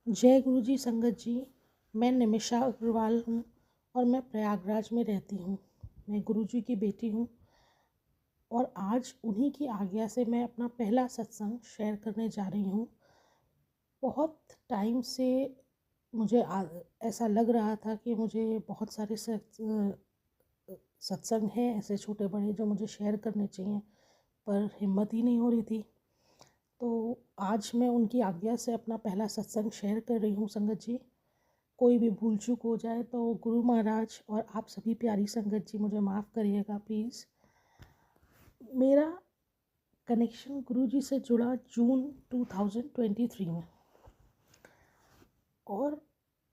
जय गुरु जी संगत जी। मैं निमिषा अग्रवाल हूँ और मैं प्रयागराज में रहती हूँ। मैं गुरु जी की बेटी हूँ और आज उन्हीं की आज्ञा से मैं अपना पहला सत्संग शेयर करने जा रही हूँ। बहुत टाइम से मुझे ऐसा लग रहा था कि मुझे बहुत सारे सत्संग हैं ऐसे छोटे बड़े जो मुझे शेयर करने चाहिए, पर हिम्मत ही नहीं हो रही थी। तो आज मैं उनकी आज्ञा से अपना पहला सत्संग शेयर कर रही हूँ संगत जी। कोई भी भूल चूक हो जाए तो गुरु महाराज और आप सभी प्यारी संगत जी मुझे माफ़ करिएगा प्लीज़। मेरा कनेक्शन गुरु जी से जुड़ा जून 2023 में, और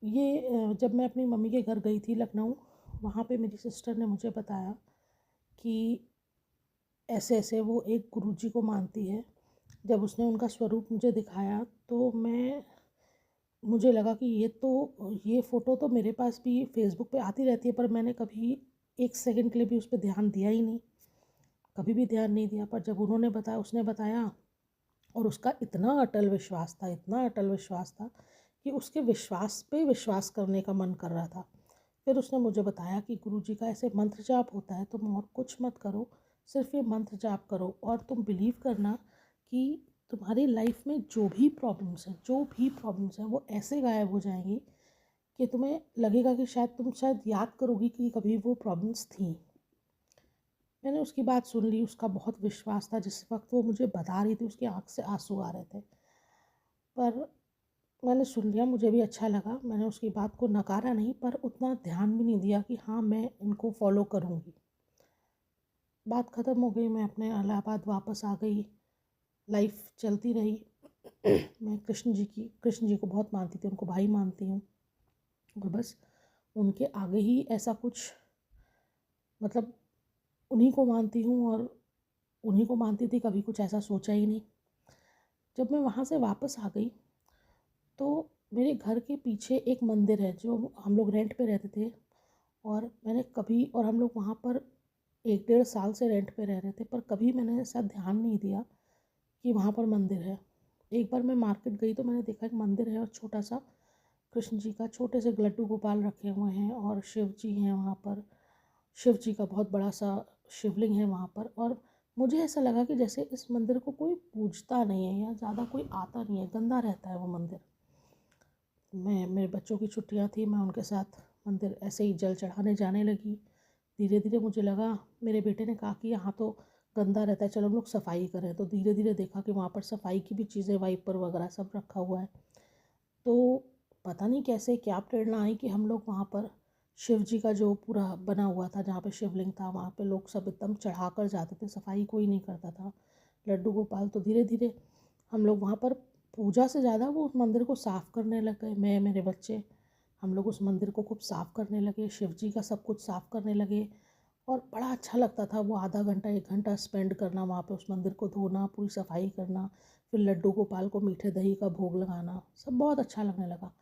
ये जब मैं अपनी मम्मी के घर गई थी लखनऊ, वहाँ पे मेरी सिस्टर ने मुझे बताया कि ऐसे ऐसे वो एक गुरु जी को मानती है। जब उसने उनका स्वरूप मुझे दिखाया तो मुझे लगा कि ये फ़ोटो तो मेरे पास भी फेसबुक पे आती रहती है, पर मैंने कभी एक सेकंड के लिए भी उस पर ध्यान दिया ही नहीं, कभी भी ध्यान नहीं दिया। पर जब उन्होंने बताया, उसने बताया, और उसका इतना अटल विश्वास था, इतना अटल विश्वास था कि उसके विश्वास पे विश्वास करने का मन कर रहा था। फिर उसने मुझे बताया कि गुरु जी का ऐसे मंत्र जाप होता है, तुम और कुछ मत करो, सिर्फ ये मंत्र जाप करो और तुम बिलीव करना कि तुम्हारी लाइफ में जो भी प्रॉब्लम्स हैं वो ऐसे गायब हो जाएंगी कि तुम्हें लगेगा कि शायद याद करोगी कि कभी वो प्रॉब्लम्स थी। मैंने उसकी बात सुन ली, उसका बहुत विश्वास था। जिस वक्त वो मुझे बता रही थी उसकी आँख से आंसू आ रहे थे, पर मैंने सुन लिया, मुझे भी अच्छा लगा। मैंने उसकी बात को नकारा नहीं, पर उतना ध्यान भी नहीं दिया कि हाँ मैं इनको फॉलो करूँगी। बात ख़त्म हो गई, मैं अपने इलाहाबाद वापस आ गई, लाइफ चलती रही। मैं कृष्ण जी को बहुत मानती थी, उनको भाई मानती हूँ, और बस उनके आगे ही ऐसा कुछ, मतलब उन्हीं को मानती हूँ और उन्हीं को मानती थी, कभी कुछ ऐसा सोचा ही नहीं। जब मैं वहाँ से वापस आ गई तो मेरे घर के पीछे एक मंदिर है जो हम लोग रेंट पे रहते थे, और हम लोग वहाँ पर 1 डेढ़ साल से रेंट पे रह रहे थे, पर कभी मैंने ऐसा ध्यान नहीं दिया कि वहाँ पर मंदिर है। एक बार मैं मार्केट गई तो मैंने देखा एक मंदिर है और छोटा सा कृष्ण जी का छोटे से लड्डू गोपाल रखे हुए हैं और शिव जी हैं वहाँ पर। शिव जी का बहुत बड़ा सा शिवलिंग है वहाँ पर, और मुझे ऐसा लगा कि जैसे इस मंदिर को कोई पूजता नहीं है या ज़्यादा कोई आता नहीं है, गंदा रहता है वो मंदिर। मेरे बच्चों की छुट्टियां थी, मैं उनके साथ मंदिर ऐसे ही जल चढ़ाने जाने लगी। धीरे धीरे मुझे लगा, मेरे बेटे ने कहा कि यहाँ तो गंदा रहता है, चलो हम लोग सफाई करें। तो धीरे धीरे देखा कि वहाँ पर सफाई की भी चीज़ें, वाइपर वगैरह सब रखा हुआ है। तो पता नहीं कैसे क्या प्रेरणा आई कि हम लोग वहाँ पर शिव जी का जो पूरा बना हुआ था, जहाँ पे शिवलिंग था, वहाँ पे लोग सब एकदम चढ़ा कर जाते थे, सफाई कोई नहीं करता था, लड्डू गोपाल। तो धीरे धीरे हम लोग वहाँ पर पूजा से ज़्यादा वो उस मंदिर को साफ़ करने लग गए। मैं, मेरे बच्चे, हम लोग उस मंदिर को खूब साफ़ करने लगे, शिव जी का सब कुछ साफ़ करने लगे। और बड़ा अच्छा लगता था वो आधा घंटा 1 घंटा स्पेंड करना वहाँ पे, उस मंदिर को धोना, पूरी सफाई करना, फिर लड्डू गोपाल को मीठे दही का भोग लगाना, सब बहुत अच्छा लगने लगा।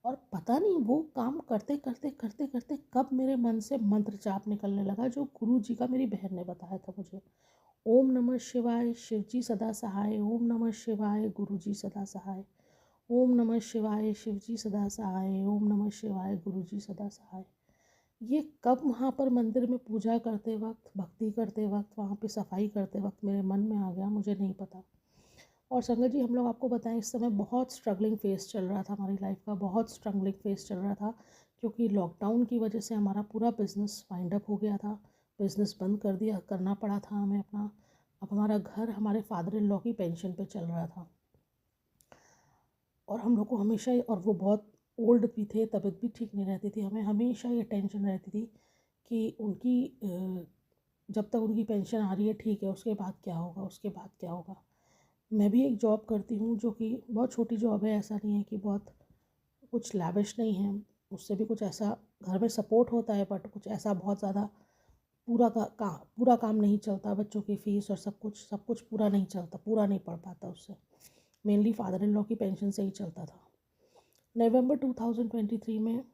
और पता नहीं वो काम करते करते करते करते कब मेरे मन से मंत्र जाप निकलने लगा, जो गुरु जी का मेरी बहन ने बताया था मुझे। ओम नमः शिवाय, शिव जी सदा सहाय। ओम नमः शिवाय, गुरु जी सदा सहाय। ओम नमः शिवाय, शिव जी सदा सहाय। ओम नमः शिवाय, गुरु जी सदा सहाय। ये कब वहाँ पर मंदिर में पूजा करते वक्त, भक्ति करते वक्त, वहाँ पे सफाई करते वक्त मेरे मन में आ गया, मुझे नहीं पता। और संगत जी, हम लोग आपको बताएं, इस समय बहुत स्ट्रगलिंग फेस चल रहा था, हमारी लाइफ का बहुत स्ट्रगलिंग फेस चल रहा था, क्योंकि लॉकडाउन की वजह से हमारा पूरा बिज़नेस वाइंड अप हो गया था। बिज़नेस बंद करना पड़ा था हमें अपना। अब हमारा घर हमारे फादर इन लॉ की पेंशन पे चल रहा था, और हम लोग को हमेशा और वो बहुत ओल्ड भी थे, तबीयत भी ठीक नहीं रहती थी, हमें हमेशा ये टेंशन रहती थी कि जब तक उनकी पेंशन आ रही है ठीक है, उसके बाद क्या होगा, उसके बाद क्या होगा। मैं भी एक जॉब करती हूँ जो कि बहुत छोटी जॉब है, ऐसा नहीं है कि बहुत कुछ लैविश नहीं है, उससे भी कुछ ऐसा घर में सपोर्ट होता है, बट कुछ ऐसा बहुत ज़्यादा पूरा काम नहीं चलता। बच्चों की फ़ीस और सब कुछ पूरा नहीं चलता, पूरा नहीं पड़ पाता उससे। मेनली फादर इन लॉ की पेंशन से ही चलता था। नवंबर 2023 में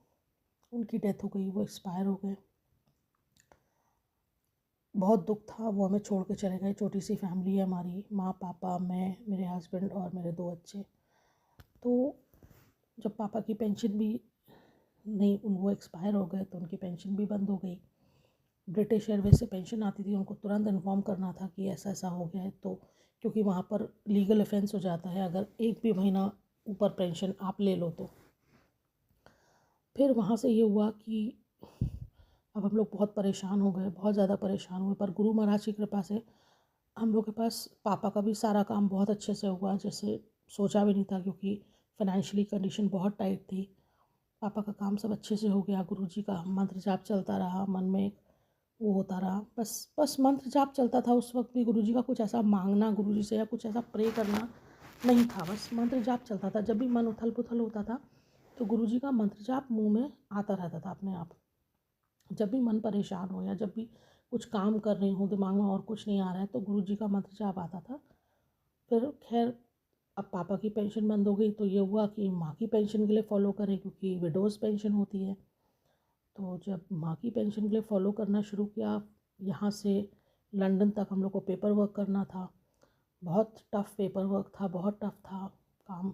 उनकी डेथ हो गई, वो एक्सपायर हो गए। बहुत दुख था, वो हमें छोड़ के चले गए। छोटी सी फैमिली है हमारी, माँ पापा, मैं, मेरे हस्बैंड और मेरे 2 बच्चे। तो जब पापा की पेंशन भी नहीं, वो एक्सपायर हो गए तो उनकी पेंशन भी बंद हो गई। ब्रिटिश एयरवेज से पेंशन आती थी, उनको तुरंत इन्फॉर्म करना था कि ऐसा ऐसा हो गया है, तो क्योंकि वहाँ पर लीगल ऑफेंस हो जाता है अगर एक भी महीना ऊपर पेंशन आप ले लो तो। फिर वहाँ से ये हुआ कि अब हम लोग बहुत परेशान हो गए, बहुत ज़्यादा परेशान हुए, पर गुरु महाराज की कृपा से हम लोग के पास पापा का भी सारा काम बहुत अच्छे से हुआ, जैसे सोचा भी नहीं था, क्योंकि फाइनेंशियली कंडीशन बहुत टाइट थी। पापा का काम सब अच्छे से हो गया, गुरुजी का मंत्र जाप चलता रहा, मन में वो होता रहा, बस बस मंत्र जाप चलता था। उस वक्त भी गुरुजी का कुछ ऐसा मांगना गुरुजी से या कुछ ऐसा प्रे करना नहीं था, बस मंत्र जाप चलता था। जब भी मन उथल पुथल होता था तो गुरुजी का मंत्र जाप मुंह में आता रहता था अपने आप। जब भी मन परेशान हो या जब भी कुछ काम कर रही हूँ, दिमाग में और कुछ नहीं आ रहा है, तो गुरुजी का मंत्र जाप आता था। फिर खैर अब पापा की पेंशन बंद हो गई तो ये हुआ कि माँ की पेंशन के लिए फ़ॉलो करें, क्योंकि विडोज़ पेंशन होती है। तो जब माँ की पेंशन के लिए फ़ॉलो करना शुरू किया, यहाँ से लंदन तक हम लोग को पेपर वर्क करना था। बहुत टफ़ पेपर वर्क था, बहुत टफ़ था काम।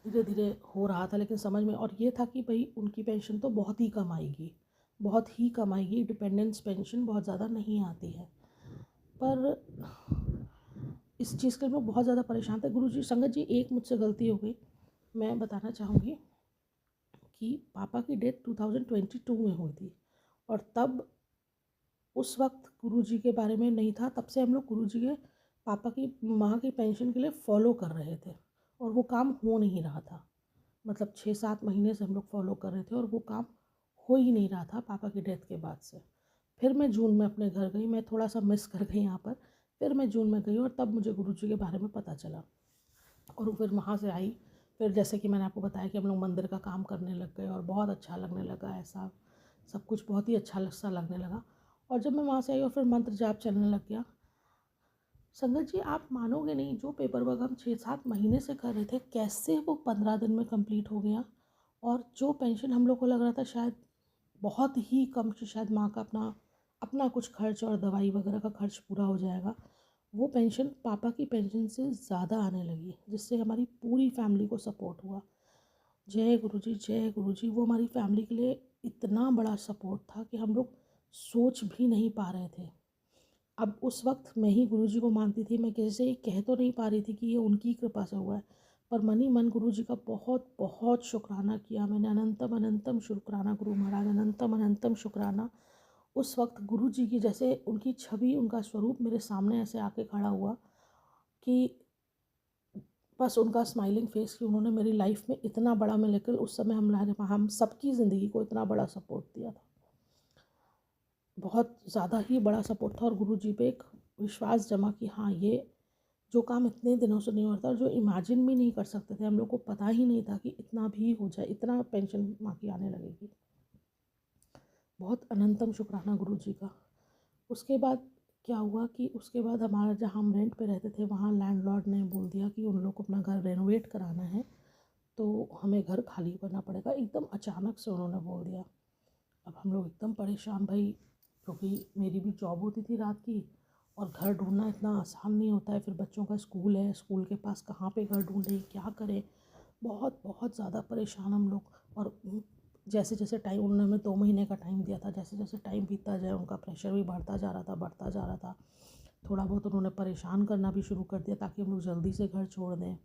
धीरे धीरे हो रहा था लेकिन समझ में, और ये था कि भाई उनकी पेंशन तो बहुत ही कम आएगी, बहुत ही कम आएगी, डिपेंडेंस पेंशन बहुत ज़्यादा नहीं आती है। पर इस चीज़ के लिए मैं बहुत ज़्यादा परेशान था। गुरुजी, संगत जी, एक मुझसे गलती हो गई, मैं बताना चाहूँगी कि पापा की डेथ 2022 में हुई थी, और तब उस वक्त गुरुजी के बारे में नहीं था। तब से हम लोग गुरुजी के पापा की माँ की पेंशन के लिए फ़ॉलो कर रहे थे, और वो काम हो नहीं रहा था। मतलब 6-7 महीने से हम लोग फ़ॉलो कर रहे थे और वो काम हो ही नहीं रहा था पापा की डेथ के बाद से। फिर मैं जून में अपने घर गई, मैं थोड़ा सा मिस कर गई यहाँ पर। फिर मैं जून में गई और तब मुझे गुरुजी के बारे में पता चला, और फिर वहाँ से आई। फिर जैसे कि मैंने आपको बताया कि हम लोग मंदिर का काम करने लग गए और बहुत अच्छा लगने लगा, ऐसा सब कुछ बहुत ही अच्छा सा लगने लगा। और जब मैं वहाँ से आई और फिर मंत्र जाप चलने लग गया, संगत जी आप मानोगे नहीं, जो पेपर वर्क हम 6-7 महीने से कर रहे थे, कैसे वो 15 दिन में कंप्लीट हो गया। और जो पेंशन हम लोग को लग रहा था शायद बहुत ही कम, कि शायद माँ का अपना अपना कुछ खर्च और दवाई वगैरह का खर्च पूरा हो जाएगा, वो पेंशन पापा की पेंशन से ज़्यादा आने लगी, जिससे हमारी पूरी फैमिली को सपोर्ट हुआ। जय गुरुजी, जय गुरुजी। वो हमारी फैमिली के लिए इतना बड़ा सपोर्ट था कि हम लोग सोच भी नहीं पा रहे थे। अब उस वक्त मैं ही गुरुजी को मानती थी, मैं किसी से ये कह तो नहीं पा रही थी कि ये उनकी कृपा से हुआ है, पर मन ही मन गुरुजी का बहुत बहुत शुक्राना किया मैंने। अनंतम अनंतम शुक्राना गुरु महाराज, अनंतम अनंतम शुक्राना। उस वक्त गुरुजी की जैसे उनकी छवि, उनका स्वरूप मेरे सामने ऐसे आके खड़ा हुआ कि बस उनका स्माइलिंग फेस, कि उन्होंने मेरी लाइफ में इतना बड़ा, मैं लेकर उस समय हम सबकी ज़िंदगी को इतना बड़ा सपोर्ट दिया था, बहुत ज़्यादा ही बड़ा सपोर्ट था। और गुरुजी पे एक विश्वास जमा कि हाँ, ये जो काम इतने दिनों से नहीं होता और जो इमेजिन भी नहीं कर सकते थे, हम लोग को पता ही नहीं था कि इतना भी हो जाए, इतना पेंशन माँ की आने लगेगी। बहुत अनंतम शुक्राना गुरुजी का। उसके बाद क्या हुआ कि उसके बाद हमारा, जहाँ हम रेंट पे रहते थे, वहाँ लैंडलॉर्ड ने बोल दिया कि उन लोग को अपना घर रेनोवेट कराना है, तो हमें घर खाली करना पड़ेगा। एकदम अचानक से उन्होंने बोल दिया। अब हम लोग एकदम परेशान भाई, क्योंकि मेरी भी जॉब होती थी रात की, और घर ढूंढना इतना आसान नहीं होता है। फिर बच्चों का स्कूल है, स्कूल के पास कहाँ पे घर ढूंढें, क्या करें, बहुत बहुत ज़्यादा परेशान हम लोग। और जैसे जैसे टाइम, उन्होंने हमें 2 महीने का टाइम दिया था, जैसे जैसे टाइम बीतता जाए उनका प्रेशर भी बढ़ता जा रहा था, बढ़ता जा रहा था। थोड़ा बहुत उन्होंने परेशान करना भी शुरू कर दिया ताकि हम लोग जल्दी से घर छोड़ दें।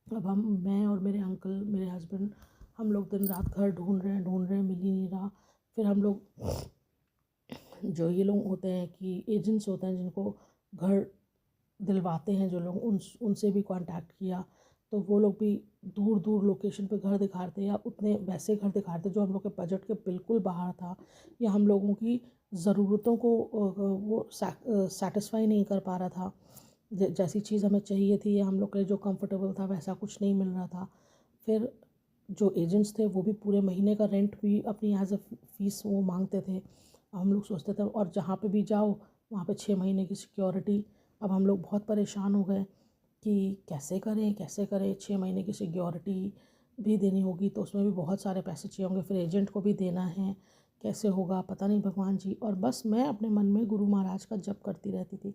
अब मैं और मेरे अंकल, मेरे हस्बैंड, हम लोग दिन रात घर ढूंढ रहे हैं, मिल ही नहीं रहा। फिर हम लोग, जो ये लोग होते हैं कि एजेंट्स होते हैं जिनको घर दिलवाते हैं जो लोग, उनसे भी कांटेक्ट किया, तो वो लोग भी दूर दूर लोकेशन पे घर दिखा रहे थे, या उतने वैसे घर दिखा रहे थे जो हम लोग के बजट के बिल्कुल बाहर था, या हम लोगों की ज़रूरतों को वो सेटिस्फाई नहीं कर पा रहा था। जैसी चीज़ हमें चाहिए थी या हम लोग के लिए जो कंफर्टेबल था, वैसा कुछ नहीं मिल रहा था। फिर जो एजेंट्स थे वो भी पूरे महीने का रेंट भी अपनी एज अ फीस वो मांगते थे। हम लोग सोचते थे, और जहाँ पे भी जाओ वहाँ पे 6 महीने की सिक्योरिटी। अब हम लोग बहुत परेशान हो गए कि कैसे करें, कैसे करें। 6 महीने की सिक्योरिटी भी देनी होगी तो उसमें भी बहुत सारे पैसे चाहिए होंगे, फिर एजेंट को भी देना है, कैसे होगा पता नहीं भगवान जी। और बस मैं अपने मन में गुरु महाराज का जप करती रहती थी।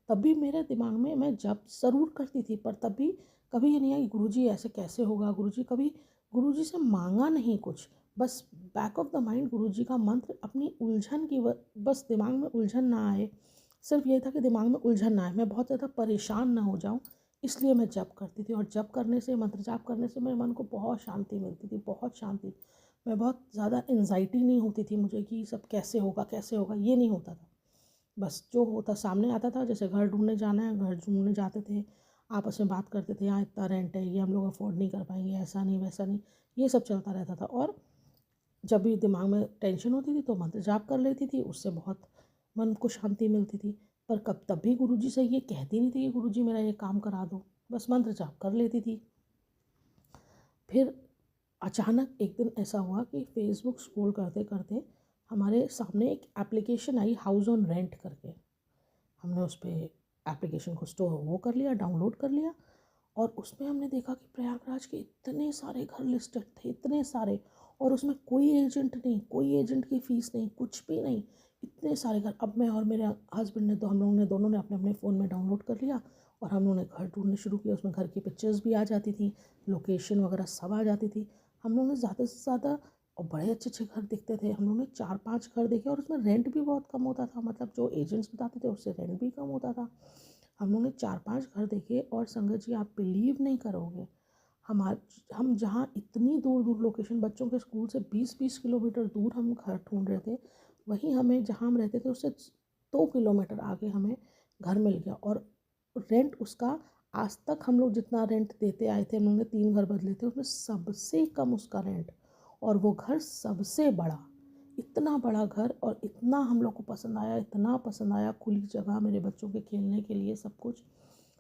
तब भी मेरे दिमाग में, मैं जप ज़रूर करती थी, पर तब भी कभी ये नहीं है कि गुरुजी ऐसे कैसे होगा, गुरुजी कभी गुरुजी से मांगा नहीं कुछ, बस बैक ऑफ द माइंड गुरुजी का मंत्र अपनी उलझन की बस दिमाग में उलझन ना आए, सिर्फ ये था कि दिमाग में उलझन ना आए, मैं बहुत ज़्यादा परेशान ना हो जाऊँ, इसलिए मैं जप करती थी। और जप करने से, मंत्र जाप करने से मेरे मन को बहुत शांति मिलती थी, बहुत शांति। मैं बहुत ज़्यादा एंजाइटी नहीं होती थी मुझे कि सब कैसे होगा, ये नहीं होता था। बस जो होता सामने आता था, जैसे घर ढूंढने जाना है, घर ढूंढने जाते थे, आपस में बात करते थे, यहाँ इतना रेंट है, ये हम लोग अफोर्ड नहीं कर पाएंगे, ऐसा नहीं वैसा नहीं, ये सब चलता रहता था। और जब भी दिमाग में टेंशन होती थी तो मंत्र जाप कर लेती थी, उससे बहुत मन को शांति मिलती थी। पर कब तब भी गुरुजी से ये कहती नहीं थी कि गुरुजी मेरा ये काम करा दो, बस मंत्र जाप कर लेती थी। फिर अचानक एक दिन ऐसा हुआ कि फेसबुक स्क्रॉल करते करते हमारे सामने एक application I, house on rent करके। हमने उस पर एप्लीकेशन को वो कर लिया, डाउनलोड कर लिया, और उसमें हमने देखा कि प्रयागराज के इतने सारे घर लिस्टेड थे, इतने सारे, और उसमें कोई एजेंट नहीं, कोई एजेंट की फ़ीस नहीं, कुछ भी नहीं, इतने सारे घर। अब मैं और मेरे हस्बैंड ने, तो हम लोगों ने दोनों ने अपने अपने फ़ोन में डाउनलोड कर लिया, और हम लोगों ने घर ढूंढने शुरू किया। उसमें घर की पिक्चर्स भी आ जाती थी, लोकेशन वगैरह सब आ जाती थी। हम लोगों ने ज़्यादा से ज़्यादा, और बड़े अच्छे अच्छे घर दिखते थे, हम लोगों ने 4-5 घर देखे, और उसमें रेंट भी बहुत कम होता था, मतलब जो एजेंट्स बताते थे उससे रेंट भी कम होता था। हम लोगों ने 4-5 घर देखे, और संगत जी आप बिलीव नहीं करोगे, हम जहाँ इतनी दूर दूर लोकेशन, बच्चों के स्कूल से 20-20 किलोमीटर दूर हम घर ढूंढ रहे थे, वहीं हमें जहाँ हम रहते थे उससे 2 किलोमीटर आगे हमें घर मिल गया। और रेंट उसका, आज तक हम लोग जितना रेंट देते आए थे, हम लोगों ने 3 घर बदले थे, उसमें सबसे कम उसका रेंट, और वो घर सबसे बड़ा, इतना बड़ा घर, और इतना हम लोग को पसंद आया, इतना पसंद आया, खुली जगह मेरे बच्चों के खेलने के लिए, सब कुछ।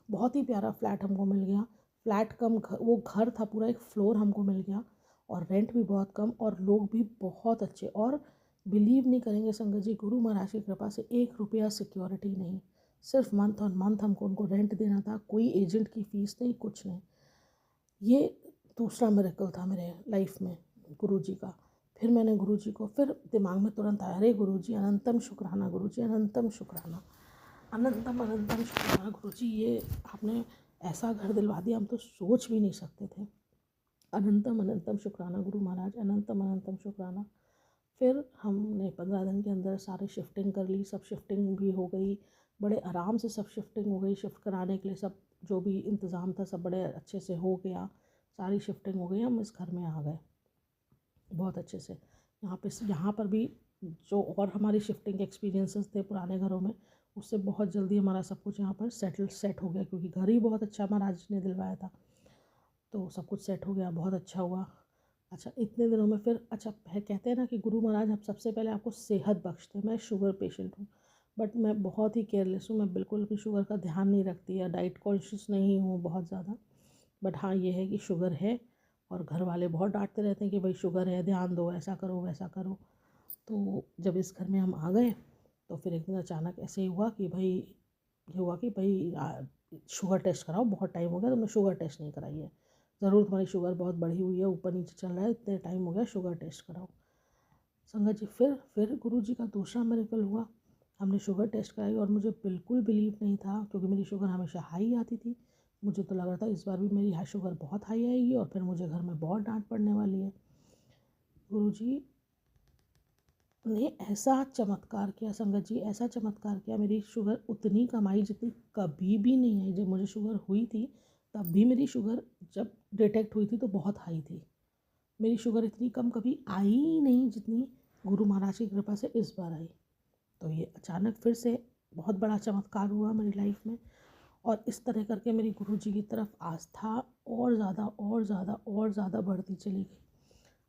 बहुत ही प्यारा फ्लैट हमको मिल गया। फ्लैट कम घर, वो घर था पूरा एक फ्लोर हमको मिल गया, और रेंट भी बहुत कम, और लोग भी बहुत अच्छे। और बिलीव नहीं करेंगे संगत जी, गुरु महाराज की कृपा से 1 रुपया सिक्योरिटी नहीं, सिर्फ मंथ ऑन मंथ हमको उनको रेंट देना था, कोई एजेंट की फ़ीस नहीं, कुछ नहीं। ये दूसरा मिरेकल था मेरे लाइफ में गुरुजी का। फिर मैंने गुरुजी को, फिर दिमाग में तुरंत आया, अरे गुरुजी अनंतम शुक्राना, गुरुजी अनंतम शुक्राना, अनंतम अनंतम शुक्राना गुरुजी, ये आपने ऐसा घर दिलवा दिया, हम तो सोच भी नहीं सकते थे। अनंतम अनंतम शुक्राना गुरु महाराज, अनंतम अनंतम शुक्राना। फिर हमने 15 दिन के अंदर सारी शिफ्टिंग कर ली, सब शिफ्टिंग भी हो गई, बड़े आराम से सब शिफ्टिंग हो गई। शिफ्ट कराने के लिए सब जो भी इंतज़ाम था सब बड़े अच्छे से हो गया, सारी शिफ्टिंग हो गई, हम इस घर में आ गए बहुत अच्छे से। यहाँ पर भी जो और हमारी शिफ्टिंग एक्सपीरियंसेस थे पुराने घरों में, उससे बहुत जल्दी हमारा सब कुछ यहाँ पर सेट हो गया, क्योंकि घर ही बहुत अच्छा महाराज ने दिलवाया था, तो सब कुछ सेट हो गया, बहुत अच्छा हुआ। अच्छा, इतने दिनों में फिर, अच्छा कहते हैं ना कि गुरु महाराज हम सबसे पहले आपको सेहत बख्शते हैं। मैं शुगर पेशेंट हूँ, बट मैं बहुत ही केयरलेस हूँ, मैं बिल्कुल अपनी शुगर का ध्यान नहीं रखती, या डाइट कॉन्शियस नहीं हूँ बहुत ज़्यादा। बट हाँ, ये है कि शुगर है, और घर वाले बहुत डांटते रहते हैं कि भाई शुगर है, ध्यान दो, ऐसा करो वैसा करो। तो जब इस घर में हम आ गए, तो फिर एक दिन अचानक ऐसे ही हुआ कि भाई, ये हुआ कि भाई शुगर टेस्ट कराओ, बहुत टाइम हो गया तुमने शुगर टेस्ट नहीं कराई है, ज़रूर तुम्हारी शुगर बहुत बढ़ी हुई है, ऊपर नीचे चल रहा है, इतने टाइम हो गया, शुगर टेस्ट कराओ। संगत जी फिर गुरु जी का दूसरा मिरेकल हुआ, हमने शुगर टेस्ट कराई, और मुझे बिल्कुल बिलीव नहीं था, क्योंकि मेरी शुगर हमेशा हाई आती थी। मुझे तो लग रहा था इस बार भी मेरी शुगर बहुत हाई आएगी, और फिर मुझे घर में बहुत डांट पड़ने वाली है। गुरु जी ने ऐसा चमत्कार किया संगत जी, ऐसा चमत्कार किया, मेरी शुगर उतनी कम आई जितनी कभी भी नहीं आई। जब मुझे शुगर हुई थी तब भी मेरी शुगर जब डिटेक्ट हुई थी तो बहुत हाई थी, मेरी शुगर इतनी कम कभी आई ही नहीं जितनी गुरु महाराज की कृपा से इस बार आई। तो ये अचानक फिर से बहुत बड़ा चमत्कार हुआ मेरी लाइफ में, और इस तरह करके मेरी गुरु जी की तरफ आस्था और ज़्यादा और ज़्यादा और ज़्यादा बढ़ती चली गई।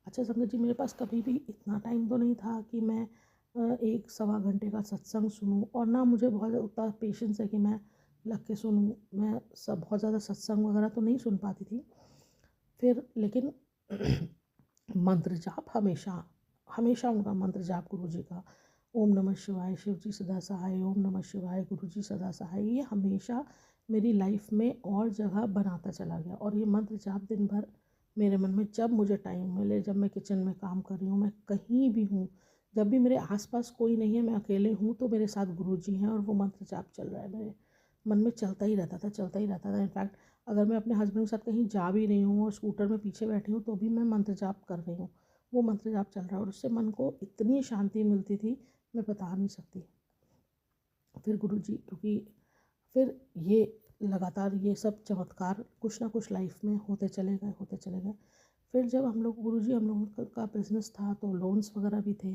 अच्छा संगत जी, मेरे पास कभी भी इतना टाइम तो नहीं था कि मैं 1-1.25 घंटे का सत्संग सुनूं, और ना मुझे बहुत उतना पेशेंस है कि मैं लग के सुनूं। मैं सब बहुत ज़्यादा सत्संग वगैरह तो नहीं सुन पाती थी। फिर लेकिन मंत्र जाप हमेशा, हमेशा उनका मंत्र जाप गुरु जी का, ओम नमः शिवाय, शिव जी सदा सहाय, ओम नमः शिवाय, गुरु जी सदा सहाय, ये हमेशा मेरी लाइफ में और जगह बनाता चला गया। और ये मंत्र जाप दिन भर मेरे मन में, जब मुझे टाइम मिले, जब मैं किचन में काम कर रही हूँ, मैं कहीं भी हूँ, जब भी मेरे आसपास कोई नहीं है, मैं अकेले हूँ, तो मेरे साथ गुरु जी हैं, और वो मंत्र जाप चल रहा है, मेरे मन में चलता ही रहता था, चलता ही रहता था। इनफैक्ट अगर मैं अपने हस्बैंड के साथ कहीं जा भी रही हूँ और स्कूटर में पीछे बैठी हूँ तो भी मैं मंत्र जाप कर रही हूँ, वो मंत्र जाप चल रहा है और उससे मन को इतनी शांति मिलती थी, मैं बता नहीं सकती। फिर गुरुजी, क्योंकि फिर ये लगातार ये सब चमत्कार कुछ ना कुछ लाइफ में होते चले गए, होते चले गए। फिर जब हम लोग गुरुजी, हम लोगों का बिज़नेस था तो लोन्स वगैरह भी थे,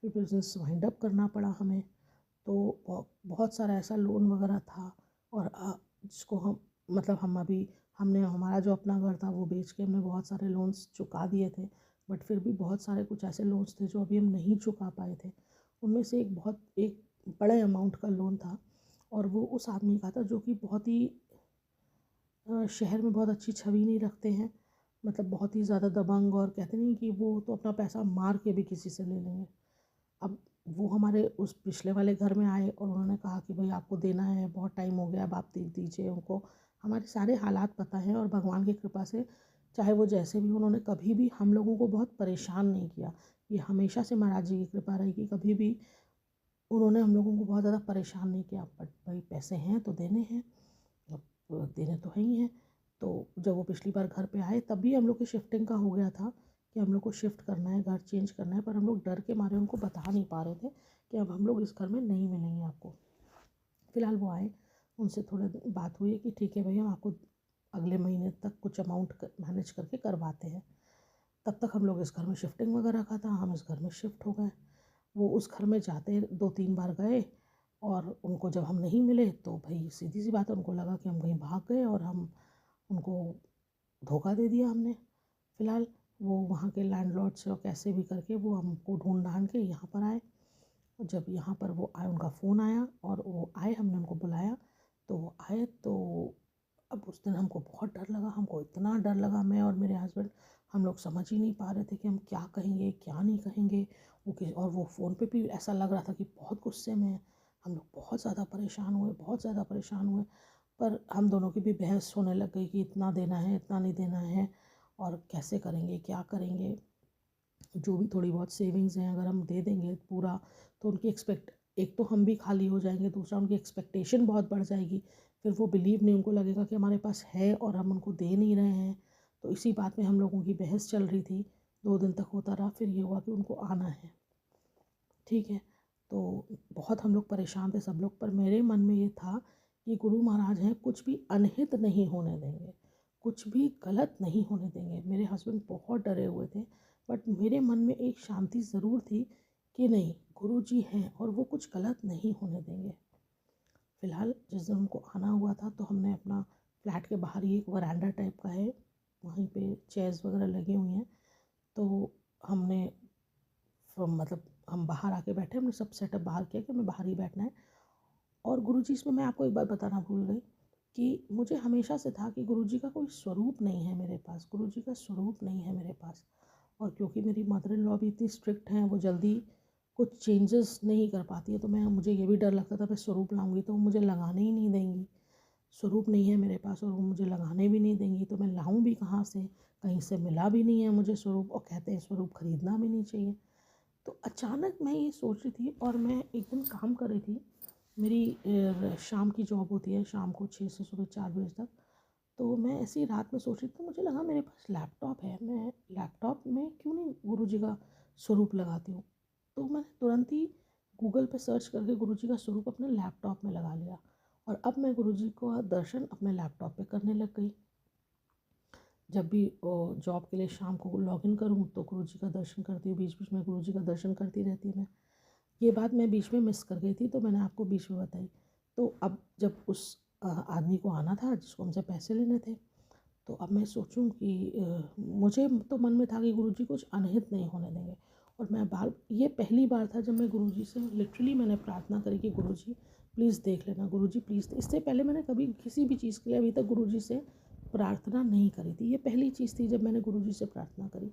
फिर बिज़नेस वाइंड अप करना पड़ा हमें। तो बहुत सारा ऐसा लोन वगैरह था और जिसको हम मतलब हम अभी हमने हमारा जो अपना घर था वो बेच के हमने बहुत सारे लोन्स चुका दिए थे। बट फिर भी बहुत सारे कुछ ऐसे लोन्स थे जो अभी हम नहीं चुका पाए थे। उनमें से एक बड़े अमाउंट का लोन था और वो उस आदमी का था जो कि बहुत ही शहर में बहुत अच्छी छवि नहीं रखते हैं, मतलब बहुत ही ज़्यादा दबंग, और कहते नहीं कि वो तो अपना पैसा मार के भी किसी से ले लेंगे। अब वो हमारे उस पिछले वाले घर में आए और उन्होंने कहा कि भाई आपको देना है, बहुत टाइम हो गया, अब आप दे दीजिए। उनको हमारे सारे हालात पता हैं और भगवान की कृपा से चाहे वो जैसे भी, उन्होंने कभी भी हम लोगों को बहुत परेशान नहीं किया। ये हमेशा से महाराज जी की कृपा रही कि कभी भी उन्होंने हम लोगों को बहुत ज़्यादा परेशान नहीं किया। बट भाई पैसे हैं तो देने हैं, अब देने तो है ही हैं। तो जब वो पिछली बार घर पे आए तब भी हम लोग की शिफ्टिंग का हो गया था कि हम लोग को शिफ्ट करना है, घर चेंज करना है, पर हम लोग डर के मारे उनको बता नहीं पा रहे थे कि अब हम लोग इस घर में नहीं मिलेंगे आपको। फ़िलहाल वो आए, उनसे थोड़ा बात हुई कि ठीक है भैया, हम आपको अगले महीने तक कुछ अमाउंट मैनेज करके करवाते हैं। तब तक हम लोग इस घर में शिफ्टिंग वगैरह का था, हम इस घर में शिफ्ट हो गए। वो उस घर में जाते 2-3 बार गए और उनको जब हम नहीं मिले तो भाई सीधी सी बात है, उनको लगा कि हम कहीं भाग गए और हम उनको धोखा दे दिया हमने। फ़िलहाल वो वहाँ के लैंडलॉर्ड से और कैसे भी करके वो हमको ढूंढ ढांढ के यहाँ पर आए। और जब यहाँ पर वो आए, उनका फ़ोन आया और वो आए, हमने उनको बुलाया तो वो आए। तो अब उस दिन हमको बहुत डर लगा, हमको इतना डर लगा, मैं और मेरे हस्बैंड हम लोग समझ ही नहीं पा रहे थे कि हम क्या कहेंगे क्या नहीं कहेंगे। और वो फ़ोन पे भी ऐसा लग रहा था कि बहुत गुस्से में है। हम लोग बहुत ज़्यादा परेशान हुए, बहुत ज़्यादा परेशान हुए। पर हम दोनों की भी बहस होने लग गई कि इतना देना है, इतना नहीं देना है, और कैसे करेंगे, क्या करेंगे। जो भी थोड़ी बहुत सेविंग्स हैं अगर हम दे देंगे पूरा तो उनकी एक तो हम भी खाली हो जाएंगे, दूसरा उनकी एक्सपेक्टेशन बहुत बढ़ जाएगी। फिर वो बिलीव नहीं, उनको लगेगा कि हमारे पास है और हम उनको दे नहीं रहे हैं। तो इसी बात में हम लोगों की बहस चल रही थी, 2 दिन तक होता रहा। फिर ये हुआ कि उनको आना है, ठीक है। तो बहुत हम लोग परेशान थे सब लोग, पर मेरे मन में ये था कि गुरु महाराज हैं, कुछ भी अनहित नहीं होने देंगे, कुछ भी गलत नहीं होने देंगे। मेरे हस्बैंड बहुत डरे हुए थे, बट मेरे मन में एक शांति ज़रूर थी कि नहीं, गुरु जी हैं और वो कुछ गलत नहीं होने देंगे। फ़िलहाल जिस दिन उनको आना हुआ था तो हमने अपना फ्लैट के बाहर ही एक वरांडा टाइप का है, वहीं पे चेयर्स वगैरह लगी हुई हैं। तो हमने मतलब हम बाहर आके बैठे, हमने सब सेटअप बाहर किया कि हमें बाहर ही बैठना है। और गुरुजी, इसमें मैं आपको एक बात बताना भूल गई कि मुझे हमेशा से था कि गुरुजी का कोई स्वरूप नहीं है मेरे पास, गुरुजी का स्वरूप नहीं है मेरे पास। और क्योंकि मेरी मदर इन लॉ भी इतनी स्ट्रिक्ट हैं, वो जल्दी कुछ चेंजेस नहीं कर पाती है, तो मुझे ये भी डर लगता था मैं स्वरूप लाऊंगी तो वो मुझे लगाने ही नहीं देंगी। स्वरूप नहीं है मेरे पास और वो मुझे लगाने भी नहीं देंगी, तो मैं लाऊं भी कहाँ से, कहीं से मिला भी नहीं है मुझे स्वरूप, और कहते हैं स्वरूप खरीदना भी नहीं चाहिए। तो अचानक मैं ये सोच रही थी और मैं एक दिन काम कर रही थी। मेरी शाम की जॉब होती है, शाम को 6 से सुबह 4 बजे तक। तो मैं ऐसी ही रात में सोच रही थी, तो मुझे लगा मेरे पास लैपटॉप है, मैं लैपटॉप में क्यों नहीं गुरुजी का स्वरूप लगाती हूँ। तो मैंने तुरंत ही गूगल पे सर्च करके गुरुजी का स्वरूप अपने लैपटॉप में लगा लिया और अब मैं गुरुजी को दर्शन अपने लैपटॉप पे करने लग गई। जब भी जॉब के लिए शाम को लॉगिन करूँ तो गुरुजी का दर्शन करती हूँ, बीच बीच में गुरुजी का दर्शन करती रहती हूँ मैं। ये बात मैं बीच में मिस कर गई थी तो मैंने आपको बीच में बताई। तो अब जब उस आदमी को आना था जिसको हमसे पैसे लेने थे, तो अब मैं सोचूं कि मुझे तो मन में था कि गुरुजी कुछ अनहित नहीं होने देंगे। और मैं बार ये पहली बार था जब मैं गुरुजी से लिटरली मैंने प्रार्थना करी कि गुरुजी प्लीज़ देख लेना, गुरुजी प्लीज़। इससे पहले मैंने कभी किसी भी चीज़ के लिए अभी तक गुरुजी से प्रार्थना नहीं करी थी, ये पहली चीज़ थी जब मैंने गुरुजी से प्रार्थना करी।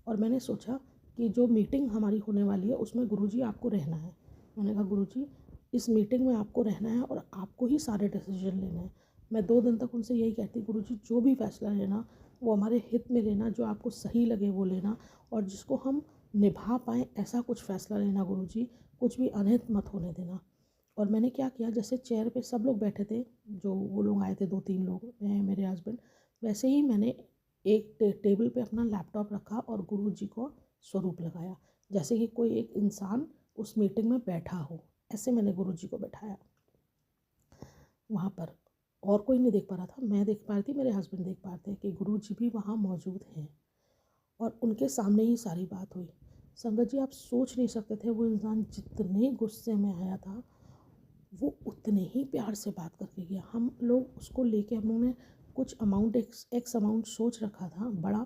और मैंने सोचा कि जो मीटिंग हमारी होने वाली है उसमें गुरुजी आपको रहना है। मैंने कहा गुरुजी, इस मीटिंग में आपको रहना है और आपको ही सारे डिसीजन लेने हैं। मैं 2 दिन तक उनसे यही कहती, गुरुजी जो भी फैसला लेना वो हमारे हित में लेना, जो आपको सही लगे वो लेना, और जिसको हम निभा पाएँ ऐसा कुछ फ़ैसला लेना गुरुजी, कुछ भी अनहित मत होने देना। और मैंने क्या किया, जैसे चेयर पे सब लोग बैठे थे, जो वो लोग आए थे 2-3 लोग, मैं मेरे हस्बैंड, वैसे ही मैंने एक टेबल पे अपना लैपटॉप रखा और गुरुजी को स्वरूप लगाया, जैसे कि कोई एक इंसान उस मीटिंग में बैठा हो। ऐसे मैंने गुरुजी को बैठाया वहाँ पर। और कोई नहीं देख पा रहा था, मैं देख पा रही थी, मेरे हस्बैंड देख पा रहे थे कि गुरुजी भी वहाँ मौजूद हैं, और उनके सामने ही सारी बात हुई। संगत जी, आप सोच नहीं सकते थे वो इंसान जितने गुस्से में आया था, वो उतने ही प्यार से बात करके गया। हम लोग उसको लेके, हम लोगों ने कुछ अमाउंट, एक्स अमाउंट सोच रखा था बड़ा,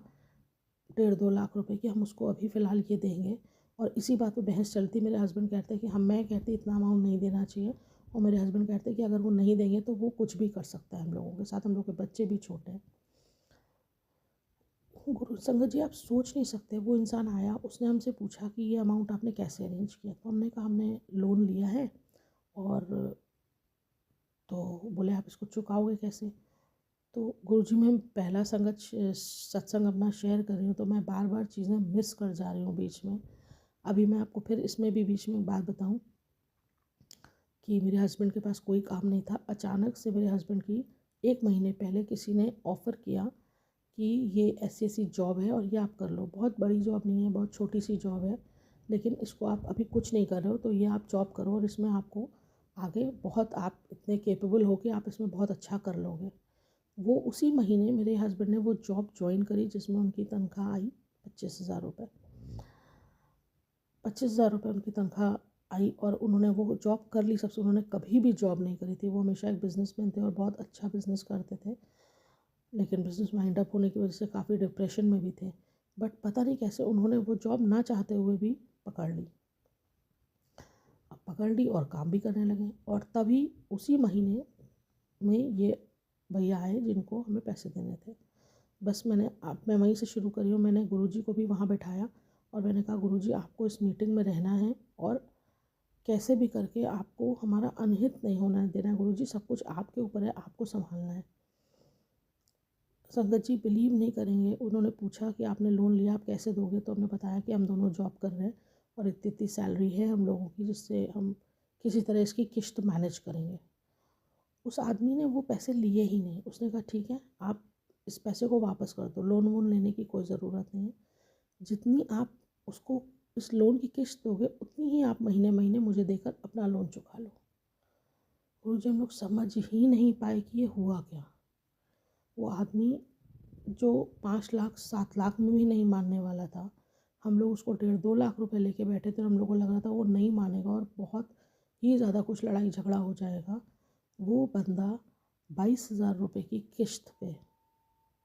1.5-2 लाख रुपए की, हम उसको अभी फ़िलहाल ये देंगे। और इसी बात पे बहस चलती, मेरे हस्बैंड कहते हैं कि हम, मैं कहती इतना अमाउंट नहीं देना चाहिए, और मेरे हस्बैंड कहते हैं कि अगर वो नहीं देंगे तो वो कुछ भी कर सकता है हम लोगों के साथ, हम लोग के बच्चे भी छोटे हैं। गुरु संगत जी, आप सोच नहीं सकते, वो इंसान आया, उसने हमसे पूछा कि ये अमाउंट आपने कैसे अरेंज किया, तो हमने कहा हमने लोन लिया है, और तो बोले आप इसको चुकाओगे कैसे। तो गुरुजी, मैं पहला सत्संग अपना शेयर कर रही हूँ, तो मैं बार बार चीज़ें मिस कर जा रही हूँ बीच में। अभी मैं आपको फिर इसमें भी बीच में एक बात बताऊँ कि मेरे हस्बैंड के पास कोई काम नहीं था। अचानक से मेरे हस्बैंड की 1 महीने पहले किसी ने ऑफ़र किया कि ये ऐसी ऐसी जॉब है और ये आप कर लो। बहुत बड़ी जॉब नहीं है, बहुत छोटी सी जॉब है, लेकिन इसको आप अभी कुछ नहीं कर रहे हो, तो ये आप जॉब करो और इसमें आपको आगे बहुत, आप इतने कैपेबल हो कि आप इसमें बहुत अच्छा कर लोगे। वो उसी महीने मेरे हस्बैंड ने वो जॉब ज्वाइन करी, जिसमें उनकी तनख्वाह आई 25,000 रुपये। 25,000 रुपये उनकी तनख्वाह आई, और उन्होंने वो जॉब कर ली सबसे। उन्होंने कभी भी जॉब नहीं करी थी, वो हमेशा एक बिजनेसमैन थे और बहुत अच्छा बिजनेस करते थे, लेकिन बिजनेस वाइंड अप होने की वजह से काफ़ी डिप्रेशन में भी थे। बट पता नहीं कैसे उन्होंने वो जॉब ना चाहते हुए भी पकड़ ली। अब पकड़ ली और काम भी करने लगे, और तभी उसी महीने में ये भैया आए जिनको हमें पैसे देने थे। बस मैं वहीं से शुरू करी हूँ। मैंने गुरुजी को भी वहाँ बैठाया, और मैंने कहा गुरुजी, आपको इस मीटिंग में रहना है, और कैसे भी करके आपको हमारा अनहित नहीं होना देना है। गुरुजी, सब कुछ आपके ऊपर है, आपको संभालना है। संगत जी, बिलीव नहीं करेंगे, उन्होंने पूछा कि आपने लोन लिया, आप कैसे दोगे, तो हमने बताया कि हम दोनों जॉब कर रहे हैं और इतनी इतनी सैलरी है हम लोगों की, जिससे हम किसी तरह इसकी किश्त मैनेज करेंगे। उस आदमी ने वो पैसे लिए ही नहीं। उसने कहा ठीक है, आप इस पैसे को वापस कर दो, लोन वोन लेने की कोई ज़रूरत नहीं है, जितनी आप उसको इस लोन की किश्त दोगे उतनी ही आप महीने महीने मुझे देकर अपना लोन चुका लो। गुरुजी, हम लोग समझ ही नहीं पाए कि ये हुआ क्या। वो आदमी जो 5 लाख 7 लाख में भी नहीं मानने वाला था, हम लोग उसको 1.5-2 लाख रुपए लेके बैठे थे, और हम लोग को लग रहा था वो नहीं मानेगा और बहुत ही ज़्यादा कुछ लड़ाई झगड़ा हो जाएगा। वो बंदा 22,000 रुपये की किश्त पे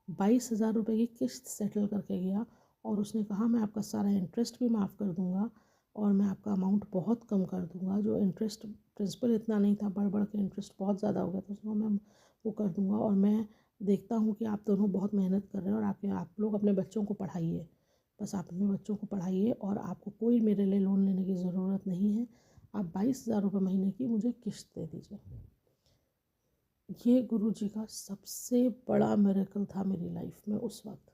22,000 रुपये की किश्त सेटल करके गया, और उसने कहा मैं आपका सारा इंटरेस्ट भी माफ़ कर दूंगा, और मैं आपका अमाउंट बहुत कम कर दूंगा। जो इंटरेस्ट, प्रिंसिपल इतना नहीं था, बढ़ बढ़ के इंटरेस्ट बहुत ज़्यादा हो गया था, उसको मैं वो कर दूंगा, और मैं देखता हूँ कि आप दोनों बहुत मेहनत कर रहे हैं, और आप लोग अपने बच्चों को पढ़ाइए, बस आप अपने बच्चों को पढ़ाइए, और आपको कोई मेरे लिए लोन लेने की ज़रूरत नहीं है। आप 22,000 रुपये महीने की मुझे किश्त दे दीजिए। ये गुरुजी का सबसे बड़ा मिरेकल था मेरी लाइफ में उस वक्त।